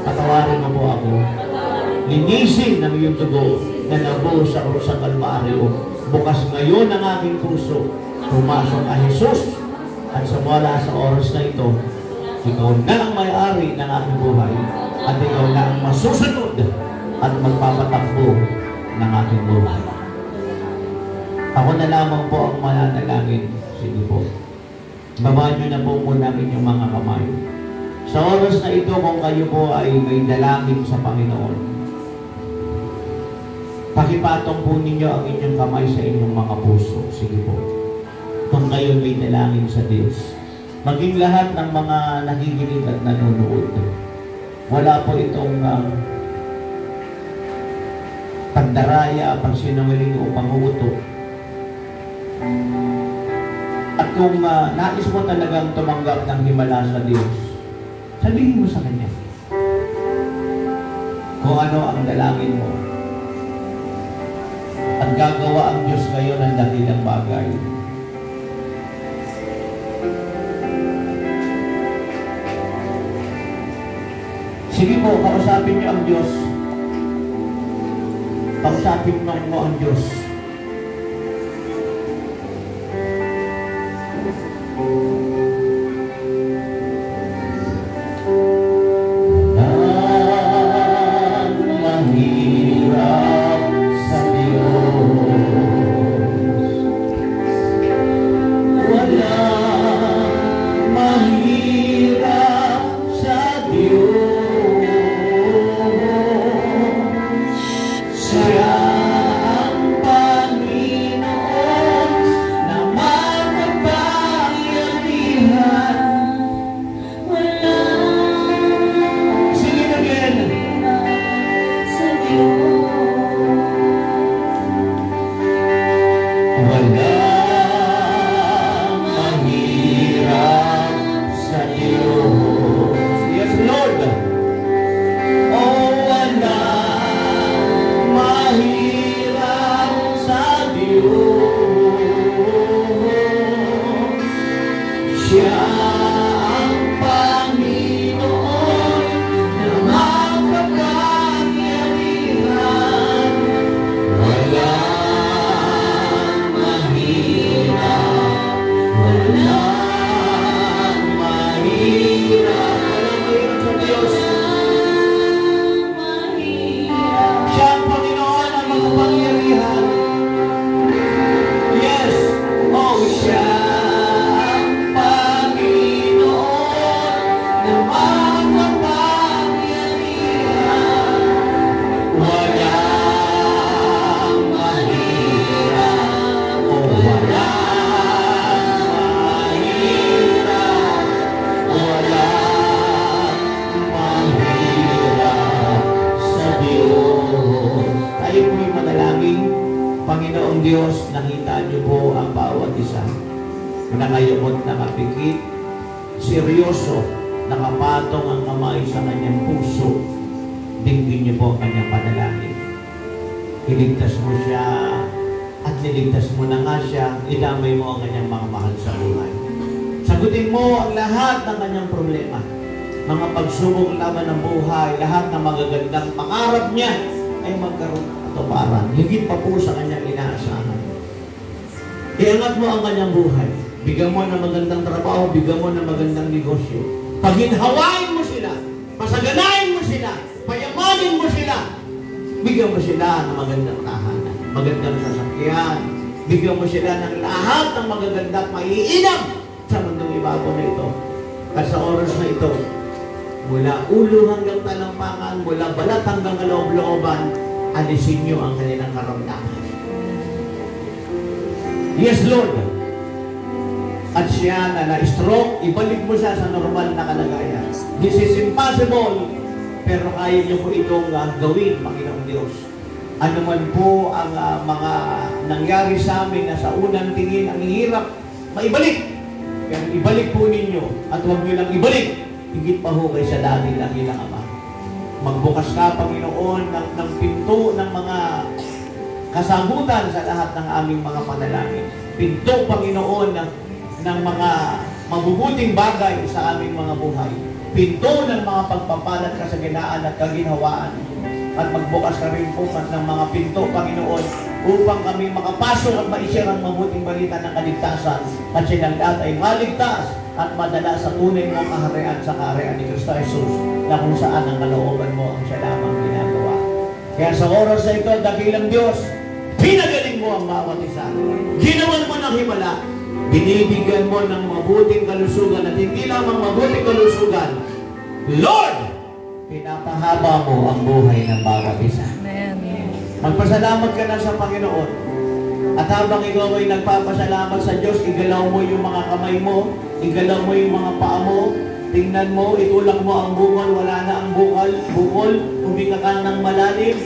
patawarin mo po ako. Linisin ng iyong dugo na nabuhos sa krus ng Kalbaryo. Bukas ngayon ang aking puso, pumasok ang Jesus at sumula sa oras na ito, ikaw na ang may-ari ng aking buhay at ikaw na ang masusunod at magpapatakbo ng aking buhay. Ako na lamang po ang mananalangin. Sige po. Babaan nyo na po muna ang inyong mga kamay. Sa oras na ito, kung kayo po ay may dalangin sa Panginoon, pakipatong po ninyo ang inyong kamay sa inyong mga puso. Sige po. Kung kayo may dalangin sa Diyos, maging lahat ng mga nakikinig at nanonood, wala po itong pandaraya, pagsinungaling o panguuto. At kung nais mo talagang tumanggap ng himala sa Diyos, sabihin mo sa Kanya kung ano ang dalangin mo. At gagawa ang Diyos kayo ng dakilang bagay. Sige po, kausapin niyo ang Diyos. Kausapin mo ang Diyos. Panginoong Diyos, nakita niyo po ang bawat isa. Nakayamot, nakapikit, seryoso, nakapatong ang kamay sa kanyang puso. Dinggin niyo po ang kanyang panalangin. Iligtas mo siya at niligtas mo na nga siya, idamay mo ang kanyang mga mahal sa buhay. Sagutin mo ang lahat ng kanyang problema. Mga pagsubok laban ng buhay, lahat ng magagandang pangarap niya ay magkaroon ng katuparan. Higit pa po sa kanyang inaasahan. Iangat mo ang kanyang buhay. Bigyan mo ng magandang trabaho, bigyan mo ng magandang negosyo. Paginhawain mo sila, pasaganain mo sila, payamanin mo sila, bigyan mo sila ng magandang tahanan, magandang sasakyan, bigyan mo sila ng lahat ng magagandang maiinam sa mundong ibabaw na ito. At sa oras na ito, mula ulo hanggang talampakan, mula balat hanggang kaloob-looban, alisin niyo ang kanilang karamdaman. Yes, Lord. At siya na na-stroke, ibalik mo siya sa normal na kalagayan. This is impossible, pero kaya niyo po itong gawin, Panginoong Diyos. Ano man po ang mga nangyari sa amin na sa unang tingin ang hirap, maibalik. Pero ibalik po ninyo at huwag niyo lang ibalik. Higit pa ho kay sa dating dakilang Ama. Magbukas ka, Panginoon, ng pinto ng mga kasagutan sa lahat ng aming mga panalangin. Pinto, Panginoon, ng mga mabubuting bagay sa aming mga buhay. Pinto ng mga pagpapalat, kasaganaan at kaginhawaan. At magbukas ka rin po ng mga pinto, Panginoon, upang kami makapasok at ma-share ang mabuting balita ng kaligtasan at silang lahat ay maligtas at madala sa tunay mong kaharian sa kaharian ni Kristo Jesus na kung saan ang kalooban mo ang siya lamang ginagawa. Kaya sa oras na ito, dakilang Diyos, pinagaling mo ang bawat isa. Ginawan mo ng himala. Binibigyan mo ng mabuting kalusugan at hindi lamang mabuting kalusugan. Lord, pinapahaba mo ang buhay ng bawat isa. Magpasalamat ka na sa Panginoon. At habang ikaw ay nagpapasalamat sa Diyos, igalaw mo yung mga kamay mo, igalaw mo yung mga paa mo, tingnan mo, itulak mo ang bukol, wala na ang bukol, huminga ka ng malalim.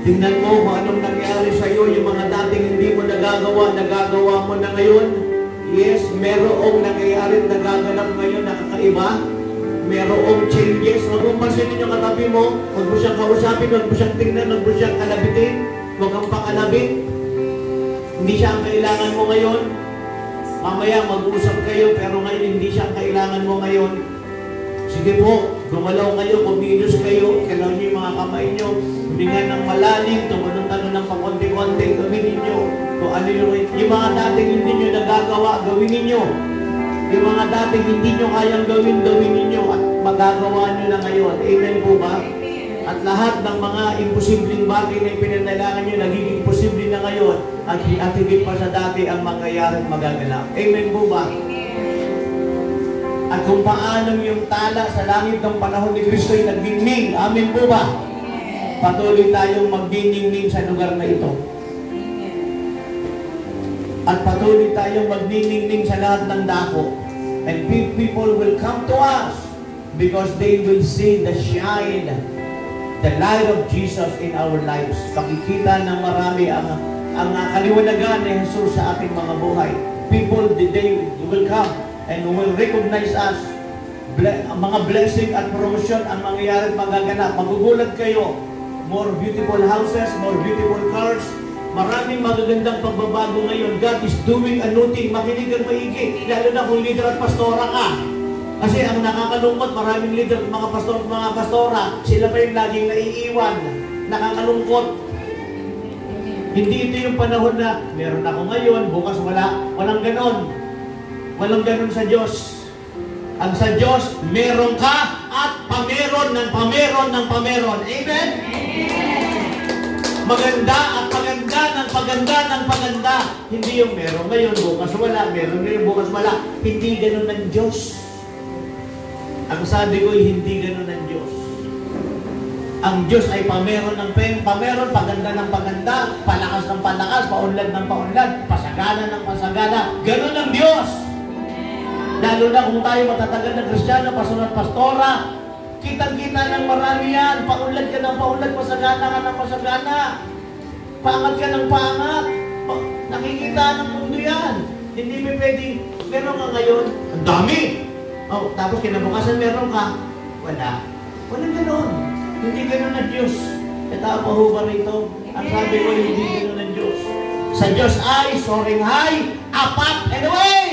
Tingnan mo kung anong nangyari sa iyo, yung mga dating hindi mo nagagawa mo na ngayon. Yes, merong nangyayari, nagaganap ngayon, nakakaiba. Merong changes. Huwag mong pansinin yung katabi mo, huwag mo siyang kausapin, huwag mo siyang tingnan, huwag mo siyang kalabitin, huwag kang pakalabit. Hindi siya ang kailangan mo ngayon. Mamaya mag-usap kayo, pero ngayon hindi siya ang kailangan mo ngayon. Sige po, gumalaw kayo, kumilos kayo, kailangan niyo yung mga kamay niyo, huminga ng malalim, tumunong-tanong ng pakonti-konti, gawin ninyo. Kung ano yung mga dating hindi nyo nagagawa, gawin ninyo. Yung mga dating hindi nyo kayang gawin, gawin ninyo at magagawa nyo na ngayon. Amen po ba? At lahat ng mga imposibleng bagay na ipinanalangin nyo, nagiging posible na ngayon at higit pa sa dati ang mangyayari at magaganap. Amen po ba? At kung paano yung tala sa langit ng panahon ni Kristo ay nagdingning. Amen po ba? Patuloy tayong magdiningning sa lugar na ito. At patuloy tayong magdiningning sa lahat ng dako. And people will come to us because they will see the shine, the light of Jesus in our lives. Pakikita ng marami ang kaliwanagan ni Jesus sa ating mga buhay. People, they will come and will recognize us. Mga blessing at promotion ang mangyayari at magaganap. Magugulat kayo. More beautiful houses, more beautiful cars. Maraming magagandang pagbabago ngayon. God is doing a new thing. Makinig ang maigi. Lalo na kung leader at pastora ka. Kasi ang nakakalungkot, maraming leader at mga pastor at mga pastora, sila pa yung laging naiiwan. Nakakalungkot. Hindi ito yung panahon na meron ako ngayon, bukas wala. Walang ganon. Walang ganon sa Diyos. Ang sa Diyos, meron ka at pameron ng pameron ng pameron. Amen? Maganda at paganda ng paganda ng paganda. Hindi yung meron ngayon, bukas wala. Meron ngayon, bukas wala. Hindi ganon ng Diyos. Ang sabi ko, hindi ganon ng Diyos. Ang Diyos ay pameron ng pameron, paganda ng paganda, palakas ng palakas, paunlad ng paunlad, pasagana ng pasagana. Ganon ang Diyos. Lalo na kung tayo matatagal na Kristiyano, pastor at pastora, kitang-kita ng marami yan. Paunlad ka ng paunlad, pasagana ka ng pasagana. Pangat ka ng pangat. Nakikita ng mundo yan. Hindi mo pwedeng, meron ka ngayon, ang dami. Oh, tapos kinabukasan meron ka, wala. Walang ganon. Hindi ganon ang Diyos. Ito ang pahuba rito. Ang sabi ko, hindi ganon ang Diyos. Sa Diyos ay soaring high, apat, and away!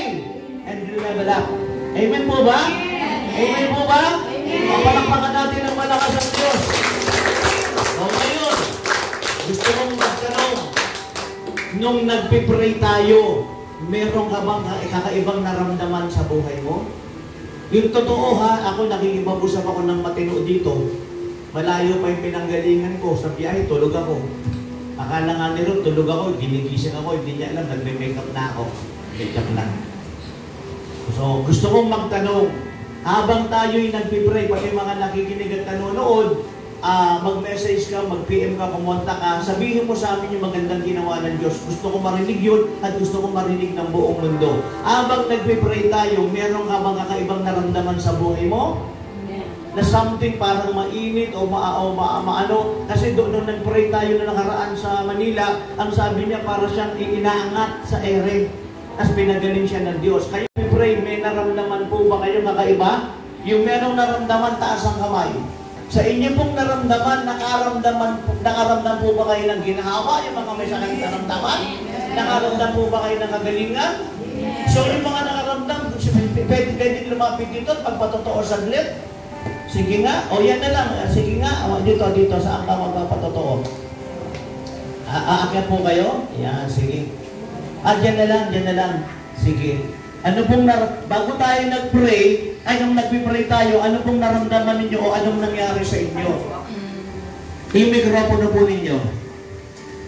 And level up. Amen po ba? Amen po ba? Palakpakan natin ang malakas ng Diyos. O ngayon, gusto kong magtanong, nung nagpipray tayo, meron ka bang kakaibang naramdaman sa buhay mo? Yung totoo ha, ako nakikipag-usap ako ng matino dito. Malayo pa yung pinanggalingan ko. Sa biyahe, tulog ako. Akala nga ni Ruth, tulog ako, ginigising ako, hindi niya alam, nagme-makeup na ako. Makeup na. So, gusto kong magtanong, habang tayo'y nagpipray, pati mga nakikinig at nanonood, mag-message ka, mag-PM ka, kumonta ka, sabihin mo sa amin yung magandang ginawa ng Diyos. Gusto ko marinig yun at gusto ko marinig ng buong mundo. Habang nagpipray tayo, meron ka mga kakaibang naramdaman sa buhay mo? Na something parang mainit o maano. Kasi doon nung nag-pray tayo na nakaraan sa Manila, ang sabi niya para siyang inaangat sa ere. Tapos pinagaling siya ng Diyos. Kayo pray, may naramdaman po ba kayo kakaiba? Yung merong naramdaman, taas ang kamay. Sa inyo pong naramdaman, nakaramdam po ba kayo ng ginahawa? Yung mga may sakit naramdaman? Nakaramdam po ba kayo ng kagalingan? So yung mga nakaramdam, pwede lumapit dito at pagpatotoo saglit. Sige nga, o yan na lang. Sige nga, dito, saan ka magpapatotoo? Aakyat po kayo? Yan, sige. Dyan na lang. Sige. Ano pong, bago tayo nag-pray, nung nag-pray tayo, ano pong naramdaman ninyo o anong nangyari sa inyo? Yung mikropono po ninyo.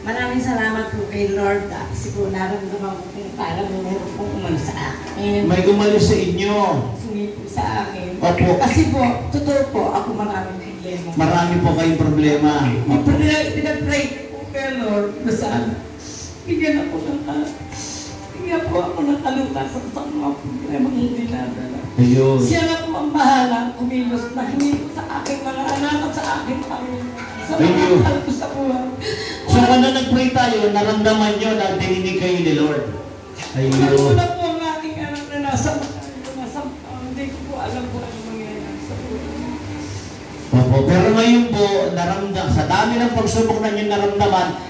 Maraming salamat po kay Lord kasi po naramdaman ko kung parang meron pong umalis sa akin. May umalis sa inyo. Sumip po sa akin. Opo. Kasi po, totoo po, ako maraming problema. Marami po kayong problema. Pinag-pray po kay Lord na saan. Bigyan po ako ng kalutas sa mga problema hindi nadala. Ayun. Siya na po ang bahala kumilos na hindi po sa aking mga anak at sa aking Panginoon. Sa mga mahal ko sa buhay. So kung nag-pray tayo, naramdaman nyo na dininig kayo ni Lord. Ayun. Una po ang aking anak na nasa hindi ko po alam po ano mangyayari sa buhay. Opo, pero ngayon po, sa dami ng pagsubok na inyong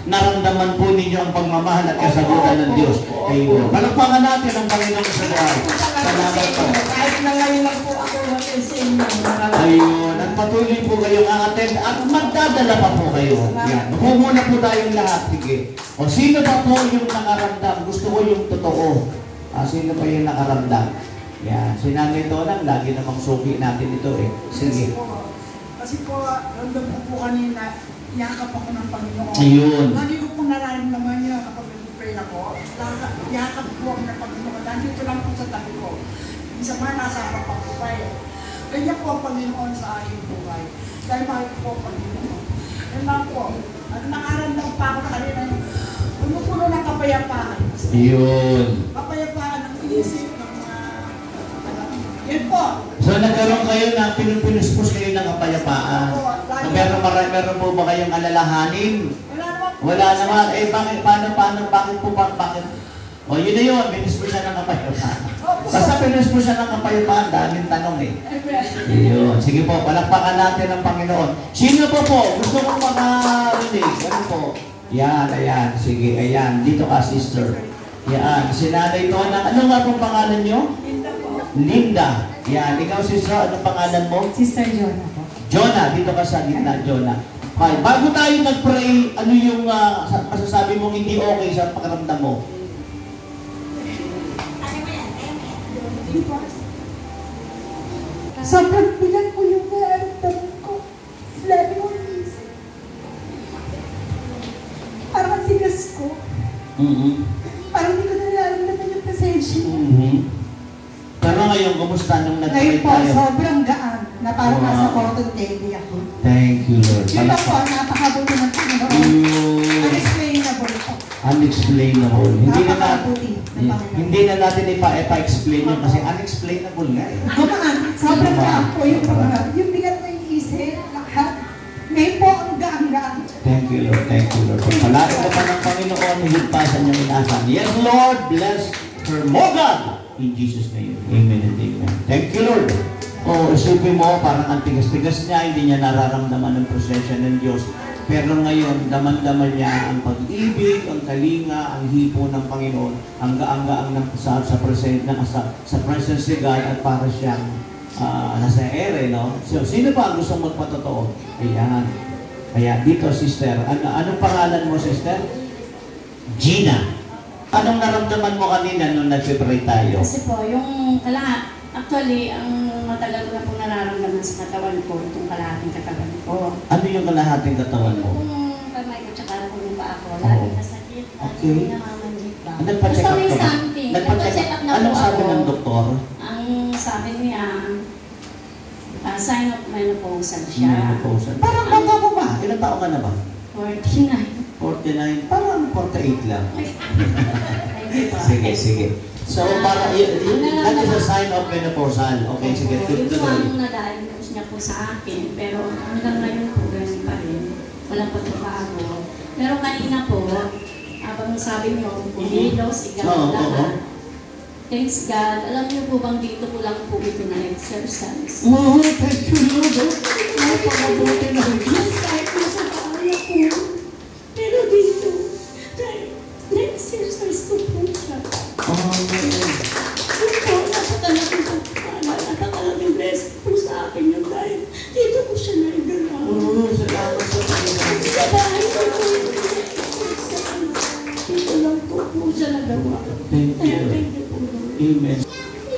naramdaman po ninyo ang pagmamahal at kasagutan ng Diyos. Ayun. Palakpakan natin ang Panginoon sa buhay. Salamat po. Kahit na ngayon lang po ako natin sa inyo. Ayun. At patuloy po kayong attend at magdadala pa po kayo. Yan. Upo muna po tayong lahat. Sige. O sino pa po yung nakaramdam? Gusto ko yung totoo. Sino pa yung nakaramdam? Yan. Si Nanay Donang, lagi namang suki natin ito eh. Sige. Kasi po, random ko po kanina, yakap ako ng Panginoon. Ayun. Lagi ko pong nararamdaman niya kapag nag-pray ako. Yakap po ako ng Panginoon. Nandito lang po sa tabi ko. Minsan man nasa harap ako pa eh. Ganyan po ang Panginoon sa aking buhay. Dahil mahal ko po ang Panginoon. Yan lang po. At nakaramdam pa ako kanina pumupuno ng kapayapaan. Ayun. Kapayapaan ng isip, ng mga... yan po. So nagkaroon kayo na pinupunuspos kayo ng kapayapaan. Meron po ba kayong alalahanin? Wala naman. Bakit po? O yun na yun, pinuspos siya ng kapayapaan. Basta pinuspos siya ng kapayapaan, daming tanong eh. Yun. Sige po, palakpakan natin ang Panginoon. Sino po? Gusto kong makarinig. Ano po? Yan, ayan. Sige, ayan. Dito ka, sister. Yan. Sinanay to na. Ano nga pong pangalan nyo? Linda. Yan. Ikaw, sister, anong pangalan mo? Sister Jonah po. Jonah. Dito ka sa gitna, Jonah. Okay. Bago tayo nag-pray, ano yung masasabi mong hindi okay sa pakiramdam mo? Sobrang bilang ko yung nararamdaman ko. Labi ko isip. Parang ang tigas ko. Parang hindi ko nararamdaman yung presensya. Pero ngayon, kumusta nung Ngayon nag-pray po, tayo? sobrang gaan na parang nasa cotton candy ako. Thank you, Lord. Yun lang po, napakabuti ng Panginoon. Unexplainable po. Unexplainable. Napakabuti ng Panginoon. Hindi na natin ipa-explain yun kasi unexplainable nga eh. Gumaan, sobrang gaan po yung bigat na iisip, lahat. Ngayon po, ang gaan-gaan. Thank you, Lord. Thank you, Lord. Pagpalain ka pa ng Panginoon, higpasan niyang inasal. Yes, Lord. Bless her more, God. In Jesus' name. Amen and amen. Thank you, Lord. Isipin mo, parang ang tigas-tigas niya, hindi niya nararamdaman ng presensya ng Diyos. Pero ngayon, daman-daman niya ang pag-ibig, ang kalinga, ang hipo ng Panginoon, ang gaang-gaang sa presence ni God at para siyang nasa ere, no? So, sino ba ang gusto magpatotoo? Ayan. Kaya dito, sister. Anong pangalan mo, sister? Gina. Anong naramdaman mo kanina nung nag-pray tayo? Kasi po, yung, actually, ang matagal ko na po nararamdaman sa katawan ko, itong kalahating katawan ko. Ano yung kalahating katawan mo? Yung kamay ko, tsaka po yung paa ko, lagi nasakit, Okay. lagi namamanhit ba. Nagpa-check Basta up may ka ba? something, nagpa-check up na po Anong sabi ako. ng doktor? Ang sabi niya, sign of menopausal siya. Menopausal. Parang bata ko ba? Ilang taon ka na ba? 49. 49? Parang 48 lang. Thank you po. Sige, sige. So, para that is a sign of menopausal. Okay, sige. Yun po Tuloy. ang na-diagnose niya po sa akin, pero hanggang ngayon po ganun pa rin. Walang pagbabago. Pero kanina po, habang sabi niyo, kumilos, Oo. lahat. Thanks God. Alam niyo po bang dito ko lang po ito na-exercise? Oh, thank you, Lord. Napakabuti na Diyos. Kahit nasa bahay ako. Pero dito, na-exercise ko po siya. Amen. Yun po, napakalaking pagpapala, napakalaking blessing po sa akin yun dahil dito ko siya naigala. Oh, salamat sa Panginoon. Sa bahay ko po yung dito lang po siya nagawa. Thank Kaya you. thank you po. Lord. Amen.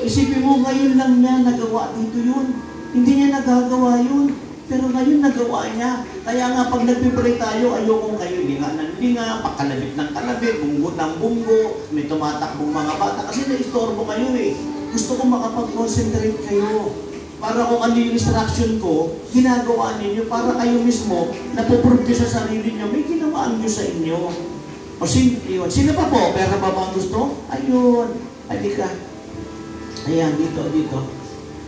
Isipin mo, ngayon lang niya nagawa dito yun. Hindi niya nagagawa yun. Pero ngayon nagawa niya. Kaya nga pag nagpipray tayo, ayokong kayo linga ng linga, pakalabit ng kalabit, bunggo ng bunggo, may tumatakbong mga bata. Kasi na-istorbo kayo eh. Gusto ko makapag-concentrate kayo. Para kung ano yung instruction ko, ginagawa ninyo para kayo mismo napuprove nyo sa sarili nyo, may ginawa ang Diyos sa inyo. O yun. Sino pa po? Pera ba ba ang gusto? Ayun. Halika. Ayan, dito.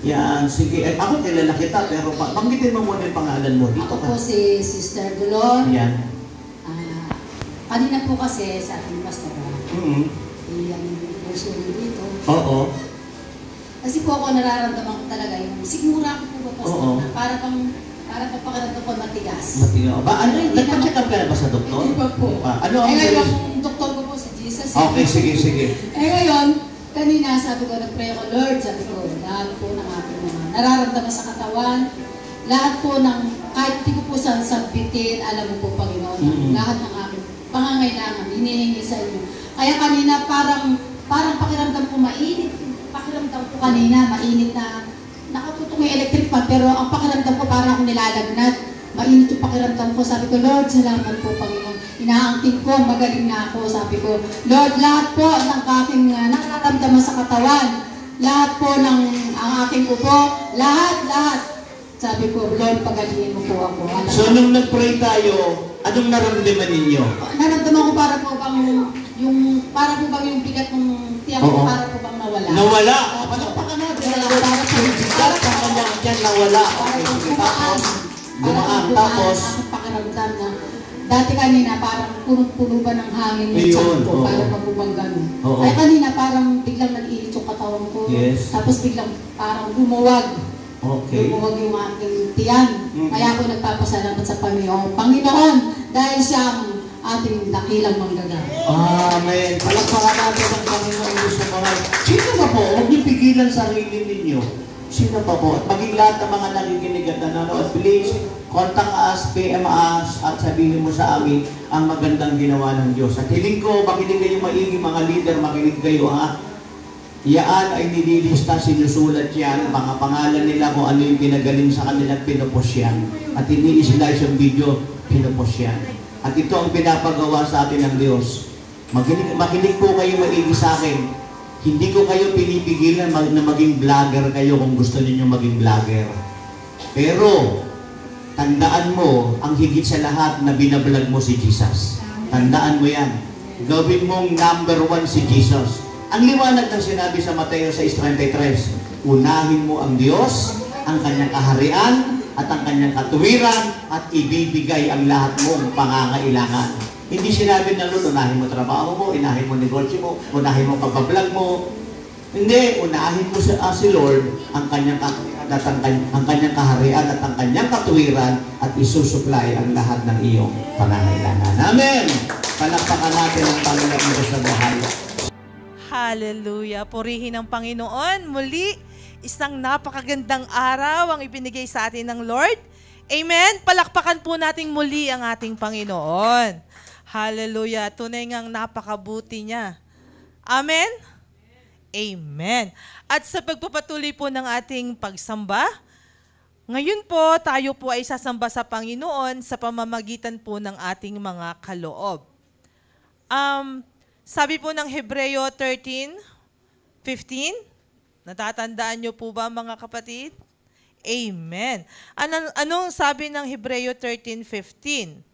Yan, sige. Ako kilala kita, pero banggitin mo muna yung pangalan mo. Dito Ako ka. po si Sister Dolor. Ayan. Kanina po kasi sa ating pastor, yung puso dito. Oo. Kasi po ako nararamdaman ko talaga yung sigmura ko po ba pastor Oo. na para pang pakiramdam ko matigas. Matinga. Ba, ano, Hindi nagpa-check up ka na ba sa doktor? Hindi pa po. Ano ang ngayon, sabi? ang doktor ko po si Jesus. Okay, sige. Ngayon, kanina sabi ko, nag-pray ako, Lord, sabi ko, lahat po ng aking mga nararamdaman sa katawan, lahat po ng, kahit di ko po sabitin, alam mo po, Panginoon, lahat ng aking pangangailangan, hinihingi sa inyo. Kaya kanina, parang pakiramdam ko mainit. Pakiramdam ko kanina, mainit na, nakatutong yung electric fan, pero ang pakiramdam ko parang akong nilalagnat. Mainit yung pakiramdam ko. Sabi ko, Lord, salamat po, Panginoon. Inaangkin ko, magaling na ako. Sabi ko, Lord, lahat po ng aking nararamdaman sa katawan, lahat po ng ang aking upo, lahat. Sabi ko, Lord, pagalingin mo po ako. So, nung nag-pray tayo, anong naramdaman ninyo? Naramdaman ko para po bang yung bigat ng tiyak ko, Oo. para po bang nawala. Nawala. Palakpakan natin. Nawala. Okay, sige. Tapos, gumaan. Tapos, Ang pakiramdam na, dati kanina parang punong-puno ba ng hangin yung Ayun, tiyan ko, oo. parang mabubang gano'n. Oo. Ay kanina parang biglang nag-iinit yung katawan ko. Yes. Tapos biglang parang lumuwag. okay. Lumuwag yung aking tiyan. Kaya ako nagpapasalamat sa Panginoon. Panginoon, dahil siya ang ating dakilang manggagawa. Amen. Palakpakan natin ang Panginoon gusto mo. Sino ba po? Huwag niyo pigilan sarili ninyo. Sino pa po? At maging lahat ng mga nakikinig at nanonood, please, contact us, PM us, at sabihin mo sa amin ang magandang ginawa ng Diyos. At hiling ko, makinig kayo maigi, mga leader, makinig kayo ha. Yaan ay nililista, sinusulat yan, mga pangalan nila kung ano yung pinagaling sa kanila, pinupos yan. At hindi i-slice yung video, pinupos yan. At ito ang pinapagawa sa atin ng Diyos. Makinig po kayo maigi sa akin. Hindi ko kayo pinipigilan na maging vlogger kayo kung gusto niyo maging vlogger. Pero, tandaan mo, ang higit sa lahat na binablog mo si Jesus. Tandaan mo yan. Gawin mong number 1 si Jesus. Ang liwanag ng sinabi sa Mateo 6:33, unahin mo ang Diyos, ang kanyang kaharian, at ang kanyang katuwiran, at ibibigay ang lahat mong pangangailangan. Hindi sinabi na, Lord, unahin mo trabaho mo, unahin mo negosyo mo, unahin mo pagbablog mo. Hindi, unahin mo si Lord, ang kanyang kaharian at ang kanyang katuwiran, at isusupply ang lahat ng iyong pangangailangan. Amen! Palakpakan natin ang Panginoon mo sa buhay. Hallelujah! Purihin ang Panginoon. Muli, isang napakagandang araw ang ibinigay sa atin ng Lord. Amen? Palakpakan po natin muli ang ating Panginoon. Hallelujah! Tunay ngang napakabuti niya. Amen? Amen. At sa pagpapatuloy po ng ating pagsamba, ngayon po tayo po ay sasamba sa Panginoon sa pamamagitan po ng ating mga kaloob. Sabi po ng Hebreo 13:15, natatandaan niyo po ba mga kapatid? Amen. Anong sabi ng Hebreo 13:15?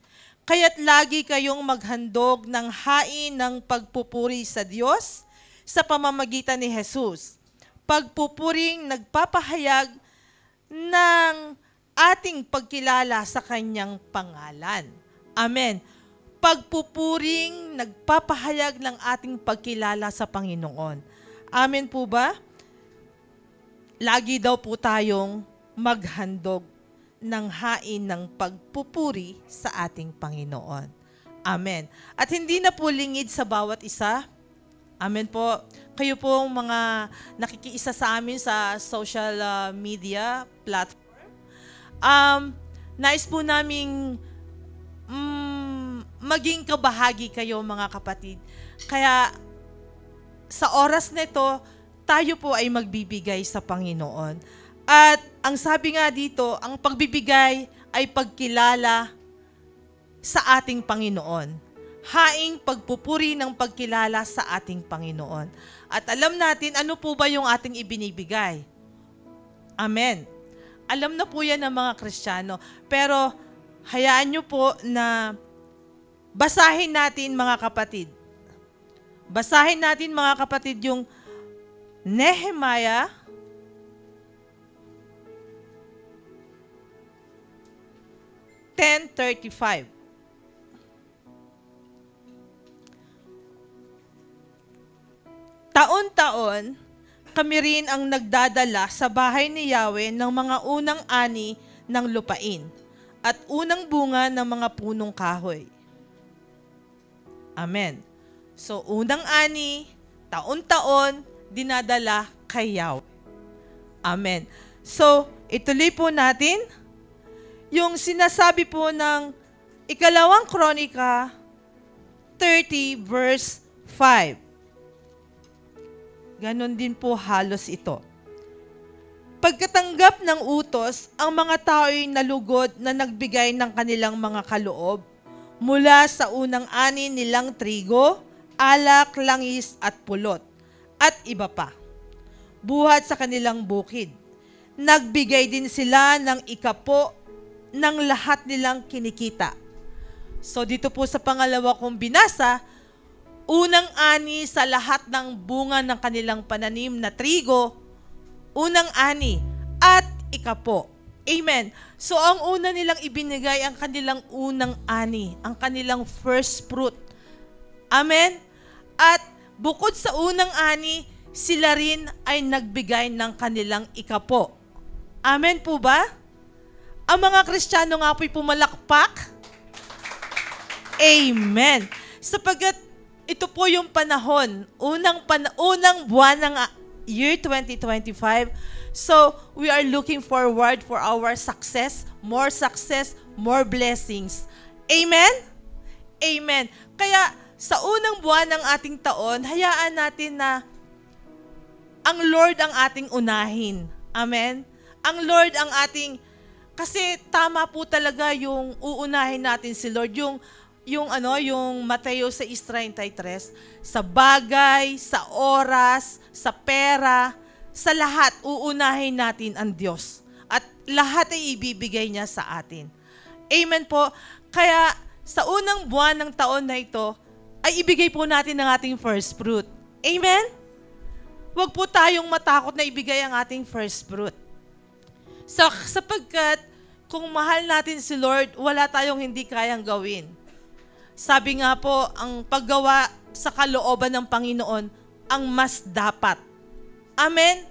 Kaya't lagi kayong maghandog ng hain ng pagpupuri sa Diyos sa pamamagitan ni Jesus. Pagpupuring nagpapahayag ng ating pagkilala sa kanyang pangalan. Amen. Pagpupuring nagpapahayag ng ating pagkilala sa Panginoon. Amen po ba? Lagi daw po tayong maghandog ng hain ng pagpupuri sa ating Panginoon. Amen. At hindi na po lingid sa bawat isa. Amen po. Kayo pong mga nakikiisa sa amin sa social media platform. Nais po naming maging kabahagi kayo mga kapatid. Kaya sa oras na ito, tayo po ay magbibigay sa Panginoon. At ang sabi nga dito, ang pagbibigay ay pagkilala sa ating Panginoon. Haing pagpupuri ng pagkilala sa ating Panginoon. At alam natin ano po ba yung ating ibinibigay. Amen. Alam na po yan ng mga Kristiyano. Pero hayaan nyo po na basahin natin mga kapatid. Basahin natin mga kapatid yung Nehemiah 10:35. Taon-taon, kami rin ang nagdadala sa bahay ni Yahweh ng mga unang ani ng lupain at unang bunga ng mga punong kahoy. Amen. So, unang ani, taon-taon, dinadala kay Yahweh. Amen. So, ituloy po natin yung sinasabi po ng Ikalawang Kronika 30 verse 5. Ganon din po halos ito. Pagkatanggap ng utos, ang mga tao'y nalugod na nagbigay ng kanilang mga kaloob mula sa unang ani nilang trigo, alak, langis at pulot, at iba pa. Buhat sa kanilang bukid. Nagbigay din sila ng ikapo ng lahat nilang kinikita. So dito po sa pangalawa kong binasa, unang ani sa lahat ng bunga ng kanilang pananim na trigo, unang ani at ikapo. Amen. So ang una nilang ibinigay ang kanilang unang ani, ang kanilang first fruit. Amen. At bukod sa unang ani, sila rin ay nagbigay ng kanilang ikapo. Amen po ba? Ang mga Kristiyano nga po'y pumalakpak. Amen. Sapagkat ito po yung panahon, unang buwan ng year 2025. So, we are looking forward for our success, more blessings. Amen? Amen. Kaya, sa unang buwan ng ating taon, hayaan natin na ang Lord ang ating unahin. Amen? Ang Lord ang ating, kasi tama po talaga yung uunahin natin si Lord, yung Mateo 6:33, sa bagay, sa oras, sa pera, sa lahat, uunahin natin ang Diyos. At lahat ay ibibigay niya sa atin. Amen po. Kaya sa unang buwan ng taon na ito, ay ibigay po natin ang ating first fruit. Amen? Huwag po tayong matakot na ibigay ang ating first fruit. Sapagkat kung mahal natin si Lord, wala tayong hindi kayang gawin. Sabi nga po, ang paggawa sa kalooban ng Panginoon, ang mas dapat. Amen?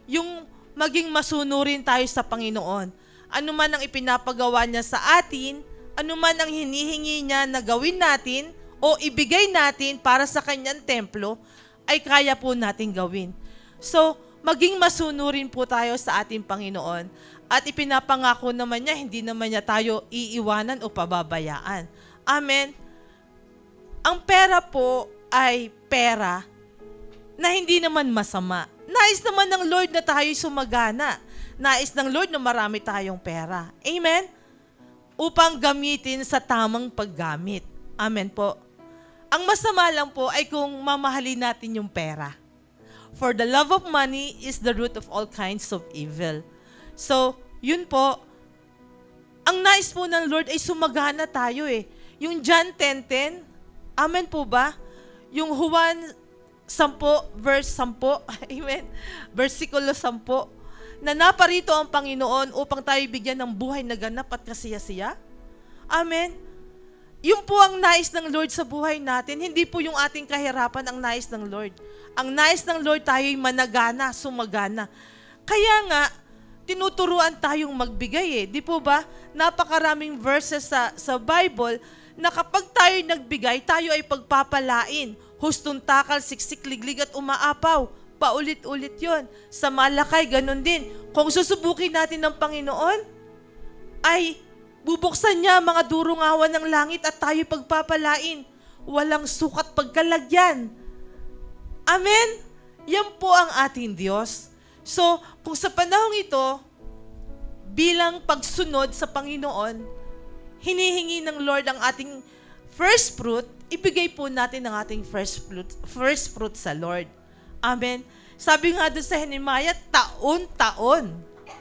Yung maging masunurin tayo sa Panginoon. Ano man ang ipinapagawa niya sa atin, ano man ang hinihingi niya na gawin natin o ibigay natin para sa kanyang templo, ay kaya po natin gawin. So, maging masunurin po tayo sa ating Panginoon. At ipinapangako naman niya, hindi naman niya tayo iiwanan o pababayaan. Amen? Ang pera po ay pera. Sa pagkat kung mahal natin si Lord, wala tayong hindi kayang gawin. Sabi nga po, ang paggawa sa kalooban ng Panginoon, ang mas dapat. Amen? Yung maging masunurin tayo sa Panginoon. At ipinapangako naman niya, hindi naman niya tayo iiwanan o pababayaan. Amen? na hindi naman masama. Nais naman ng Lord na tayo sumagana. Nais ng Lord na marami tayong pera. Amen? Upang gamitin sa tamang paggamit. Amen po. Ang masama lang po ay kung mamahalin natin yung pera. For the love of money is the root of all kinds of evil. So, yun po. Ang nais po ng Lord ay sumagana tayo eh. Yung John 10:10, amen po ba? Yung Juan 10, verse 10, amen, versikulo 10, na naparito ang Panginoon upang tayo bigyan ng buhay na ganap at kasiyasiya. Amen. Yung po ang nais ng Lord sa buhay natin, hindi po yung ating kahirapan ang nais ng Lord. Ang nais ng Lord tayo'y managana, sumagana. Kaya nga, tinuturuan tayong magbigay eh. Di po ba? Napakaraming verses sa Bible na kapag tayo nagbigay, tayo ay pagpapalain. Hustong takal, siksik, liglig at umaapaw. Paulit-ulit yon. Sa Malakay, ganun din. Kung susubukin natin ng Panginoon, ay bubuksan niya mga durungawan ng langit at tayo pagpapalain. Walang sukat pagkalagyan. Amen? Yan po ang ating Diyos. So, kung sa panahong ito, bilang pagsunod sa Panginoon, hinihingi ng Lord ang ating first fruit, ibigay po natin ang ating first fruit sa Lord. Amen? Sabi nga doon sa Nehemiah, taon-taon.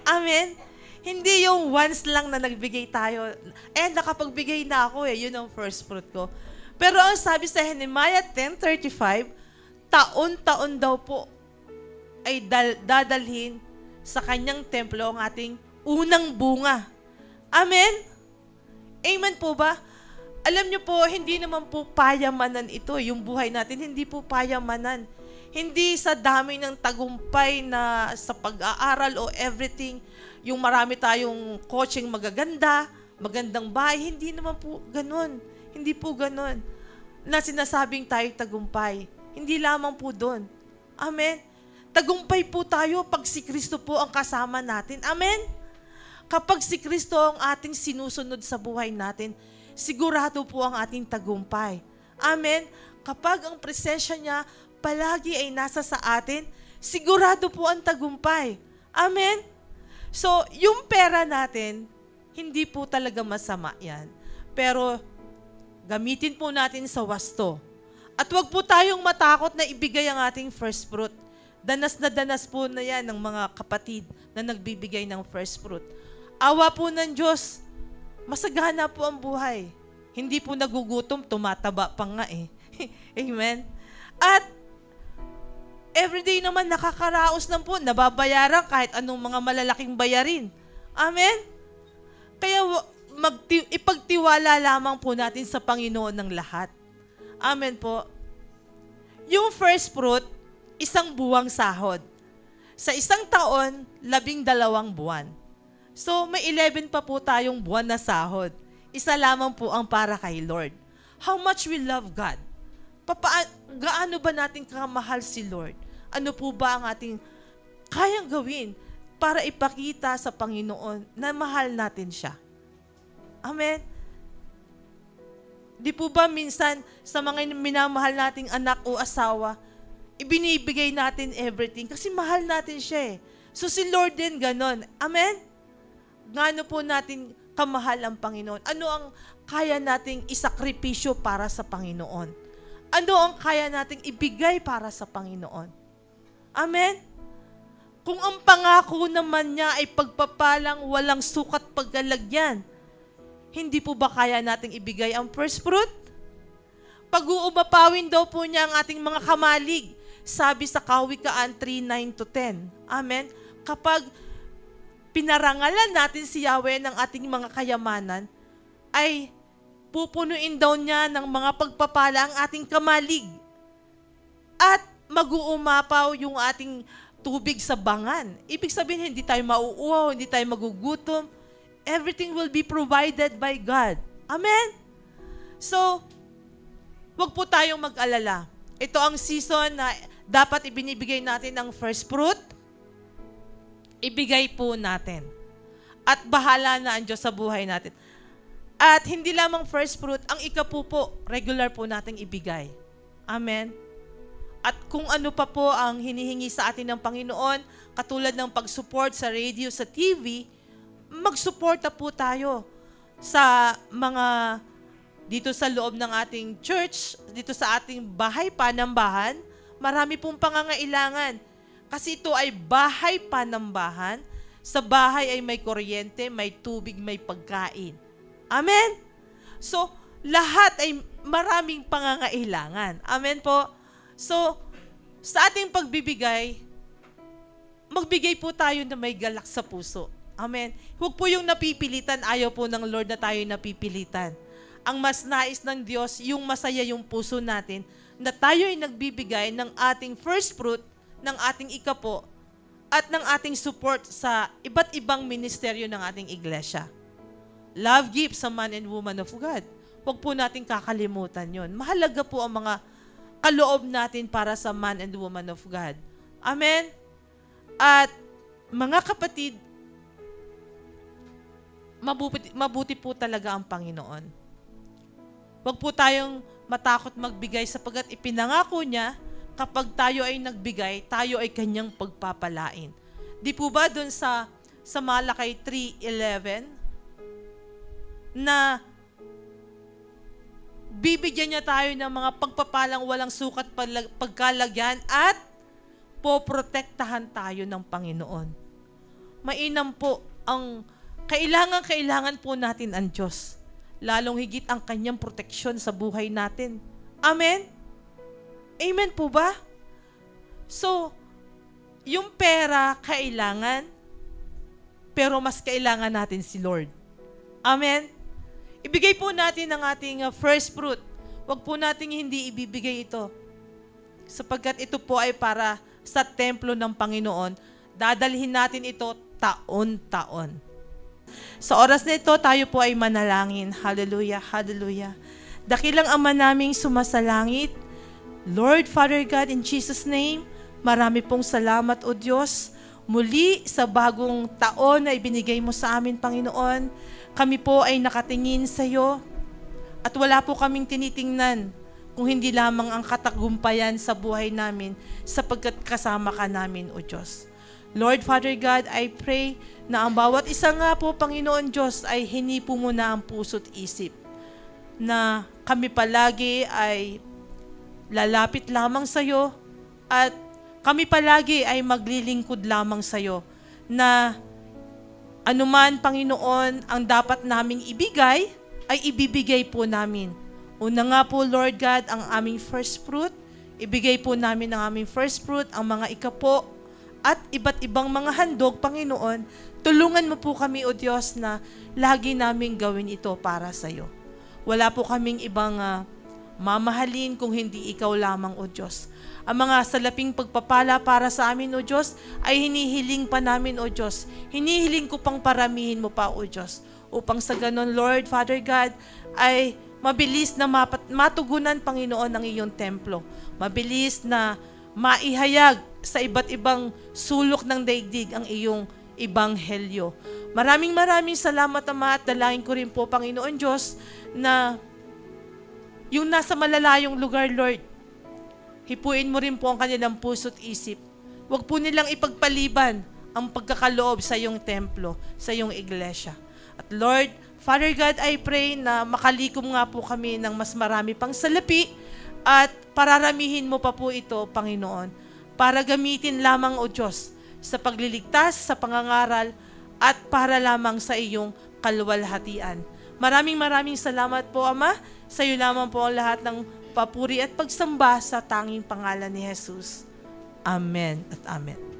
Amen? Hindi yung once lang na nagbigay tayo. Nakapagbigay na ako eh. Yun ang first fruit ko. Pero ang sabi sa Nehemiah 10:35, taon-taon daw po ay dadalhin sa kanyang templo ang ating unang bunga. Amen? Amen po ba? Alam niyo po, hindi naman po payamanan ito. Yung buhay natin, hindi po payamanan. Hindi sa dami ng tagumpay na sa pag-aaral o everything, yung marami tayong coaching magaganda, magandang bahay, hindi naman po ganun. Hindi po ganun na sinasabing tayo tagumpay. Hindi lamang po doon. Amen? Tagumpay po tayo pag si Kristo po ang kasama natin. Amen? Kapag si Kristo ang ating sinusunod sa buhay natin, sigurado po ang ating tagumpay. Amen? Kapag ang presensya niya palagi ay nasa sa atin, sigurado po ang tagumpay. Amen? So, yung pera natin, hindi po talaga masama yan. Pero, gamitin po natin sa wasto. At huwag po tayong matakot na ibigay ang ating first fruit. Danas na danas po na yan ng mga kapatid na nagbibigay ng first fruit. Awa po ng Diyos, masagana po ang buhay. Hindi po nagugutom, tumataba pa nga eh. Amen? At everyday naman nakakaraos lang po, nababayaran kahit anong mga malalaking bayarin. Amen? Kaya ipagtiwala lamang po natin sa Panginoon ng lahat. Amen po. Yung first fruit, isang buwang sahod. Sa isang taon, 12 buwan. So, may 11 pa po tayong buwan na sahod. Isa lamang po ang para kay Lord. How much we love God? Gaano ba natin kamahal si Lord? Ano po ba ang ating kayang gawin para ipakita sa Panginoon na mahal natin siya? Amen? Di po ba minsan sa mga minamahal nating anak o asawa, ibinibigay natin everything kasi mahal natin siya eh. So si Lord din ganon. Amen? Gaano po natin kamahal ang Panginoon? Ano ang kaya nating isakripisyo para sa Panginoon? Ano ang kaya nating ibigay para sa Panginoon? Amen? Kung ang pangako naman niya ay pagpapalang walang sukat pagkalagyan, hindi po ba kaya nating ibigay ang first fruit? Pag-uumapawin daw po niya ang ating mga kamalig, sabi sa Kawikaan 3:9-10. Amen? Kapag pinarangalan natin si Yahweh ng ating mga kayamanan, ay pupunuin daw niya ng mga pagpapala ang ating kamalig. At mag-uumapaw yung ating tubig sa bangan. Ibig sabihin, hindi tayo mauuhaw, hindi tayo magugutom. Everything will be provided by God. Amen? So, wag po tayong mag-alala. Ito ang season na dapat ibinibigay natin ang first fruit. Ibigay po natin. At bahala na ang Diyos sa buhay natin. At hindi lamang first fruit, ang ikapu po, regular po nating ibigay. Amen? At kung ano pa po ang hinihingi sa atin ng Panginoon, katulad ng pag-support sa radio, sa TV, mag-suporta po tayo sa mga dito sa loob ng ating church, dito sa ating bahay panambahan. Marami pong pangangailangan. Kasi ito ay bahay panambahan. Sa bahay ay may kuryente, may tubig, may pagkain. Amen? So, lahat ay maraming pangangailangan. Amen po? So, sa ating pagbibigay, magbigay po tayo na may galak sa puso. Amen? Huwag po yung napipilitan. Ayaw po ng Lord na tayo napipilitan. Ang mas nais ng Diyos, yung masaya yung puso natin, na tayo ay nagbibigay ng ating first fruit, ng ating ikapo, at ng ating support sa iba't ibang ministeryo ng ating iglesia. Love gift sa man and woman of God. Huwag po natin kakalimutan yon. Mahalaga po ang mga kaloob natin para sa man and woman of God. Amen? At mga kapatid, mabuti po talaga ang Panginoon. Huwag po tayong matakot magbigay sapagkat ipinangako niya, kapag tayo ay nagbigay, tayo ay kanyang pagpapalain. Di po ba dun sa Malakay 3:11 na bibigyan niya tayo ng mga pagpapalang walang sukat pagkalagyan at poprotektahan tayo ng Panginoon. Mainam po ang kailangan po natin ang Diyos. Lalong higit ang kanyang proteksyon sa buhay natin. Amen? Amen po ba? So, yung pera kailangan, pero mas kailangan natin si Lord. Amen? Ibigay po natin ang ating first fruit. Huwag po natin hindi ibibigay ito. Sapagkat ito po ay para sa templo ng Panginoon. Dadalhin natin ito taon-taon. Sa oras na ito, tayo po ay manalangin. Hallelujah, hallelujah. Dakilang Ama naming sumasalangit, Lord, Father God, in Jesus' name, marami pong salamat, O Diyos, muli sa bagong taon na ibinigay mo sa amin, Panginoon. Kami po ay nakatingin sa iyo at wala po kaming tinitingnan kung hindi lamang ang katagumpayan sa buhay namin sapagkat kasama ka namin, O Diyos. Lord, Father God, I pray na ang bawat isa nga po, Panginoon Diyos, ay hinipo mo na ang puso't isip na kami palagi ay lalapit lamang sa iyo at kami palagi ay maglilingkod lamang sa iyo na anuman, Panginoon, ang dapat naming ibigay ay ibibigay po namin. Una nga po, Lord God, ang aming first fruit. Ibigay po namin ang aming first fruit, ang mga ikapo at iba't ibang mga handog, Panginoon. Tulungan mo po kami, O Diyos, na lagi naming gawin ito para sa iyo. Wala po kaming ibang mamahalin kung hindi ikaw lamang, O Diyos. Ang mga salaping pagpapala para sa amin, O Diyos, ay hinihiling pa namin, O Diyos. Hinihiling ko pang paramihin mo pa, O Diyos. Upang sa ganon, Lord, Father God, ay mabilis na matugunan, Panginoon, ang iyong templo. Mabilis na maihayag sa iba't ibang sulok ng daigdig ang iyong ibanghelyo. Maraming salamat, Ama, at dalangin ko rin po, Panginoon Diyos, na yung nasa malalayong lugar, Lord, hipuin mo rin po ang kanilang puso't isip. Huwag po nilang ipagpaliban ang pagkakaloob sa iyong templo, sa iyong iglesia. At Lord, Father God, I pray na makalikom nga po kami ng mas marami pang salapi at pararamihin mo pa po ito, Panginoon, para gamitin lamang, O Diyos, sa pagliligtas, sa pangangaral, at para lamang sa iyong kaluwalhatian. Maraming salamat po, Ama. Sa iyo lamang po ang lahat ng papuri at pagsamba sa tanging pangalan ni Jesus. Amen at amen.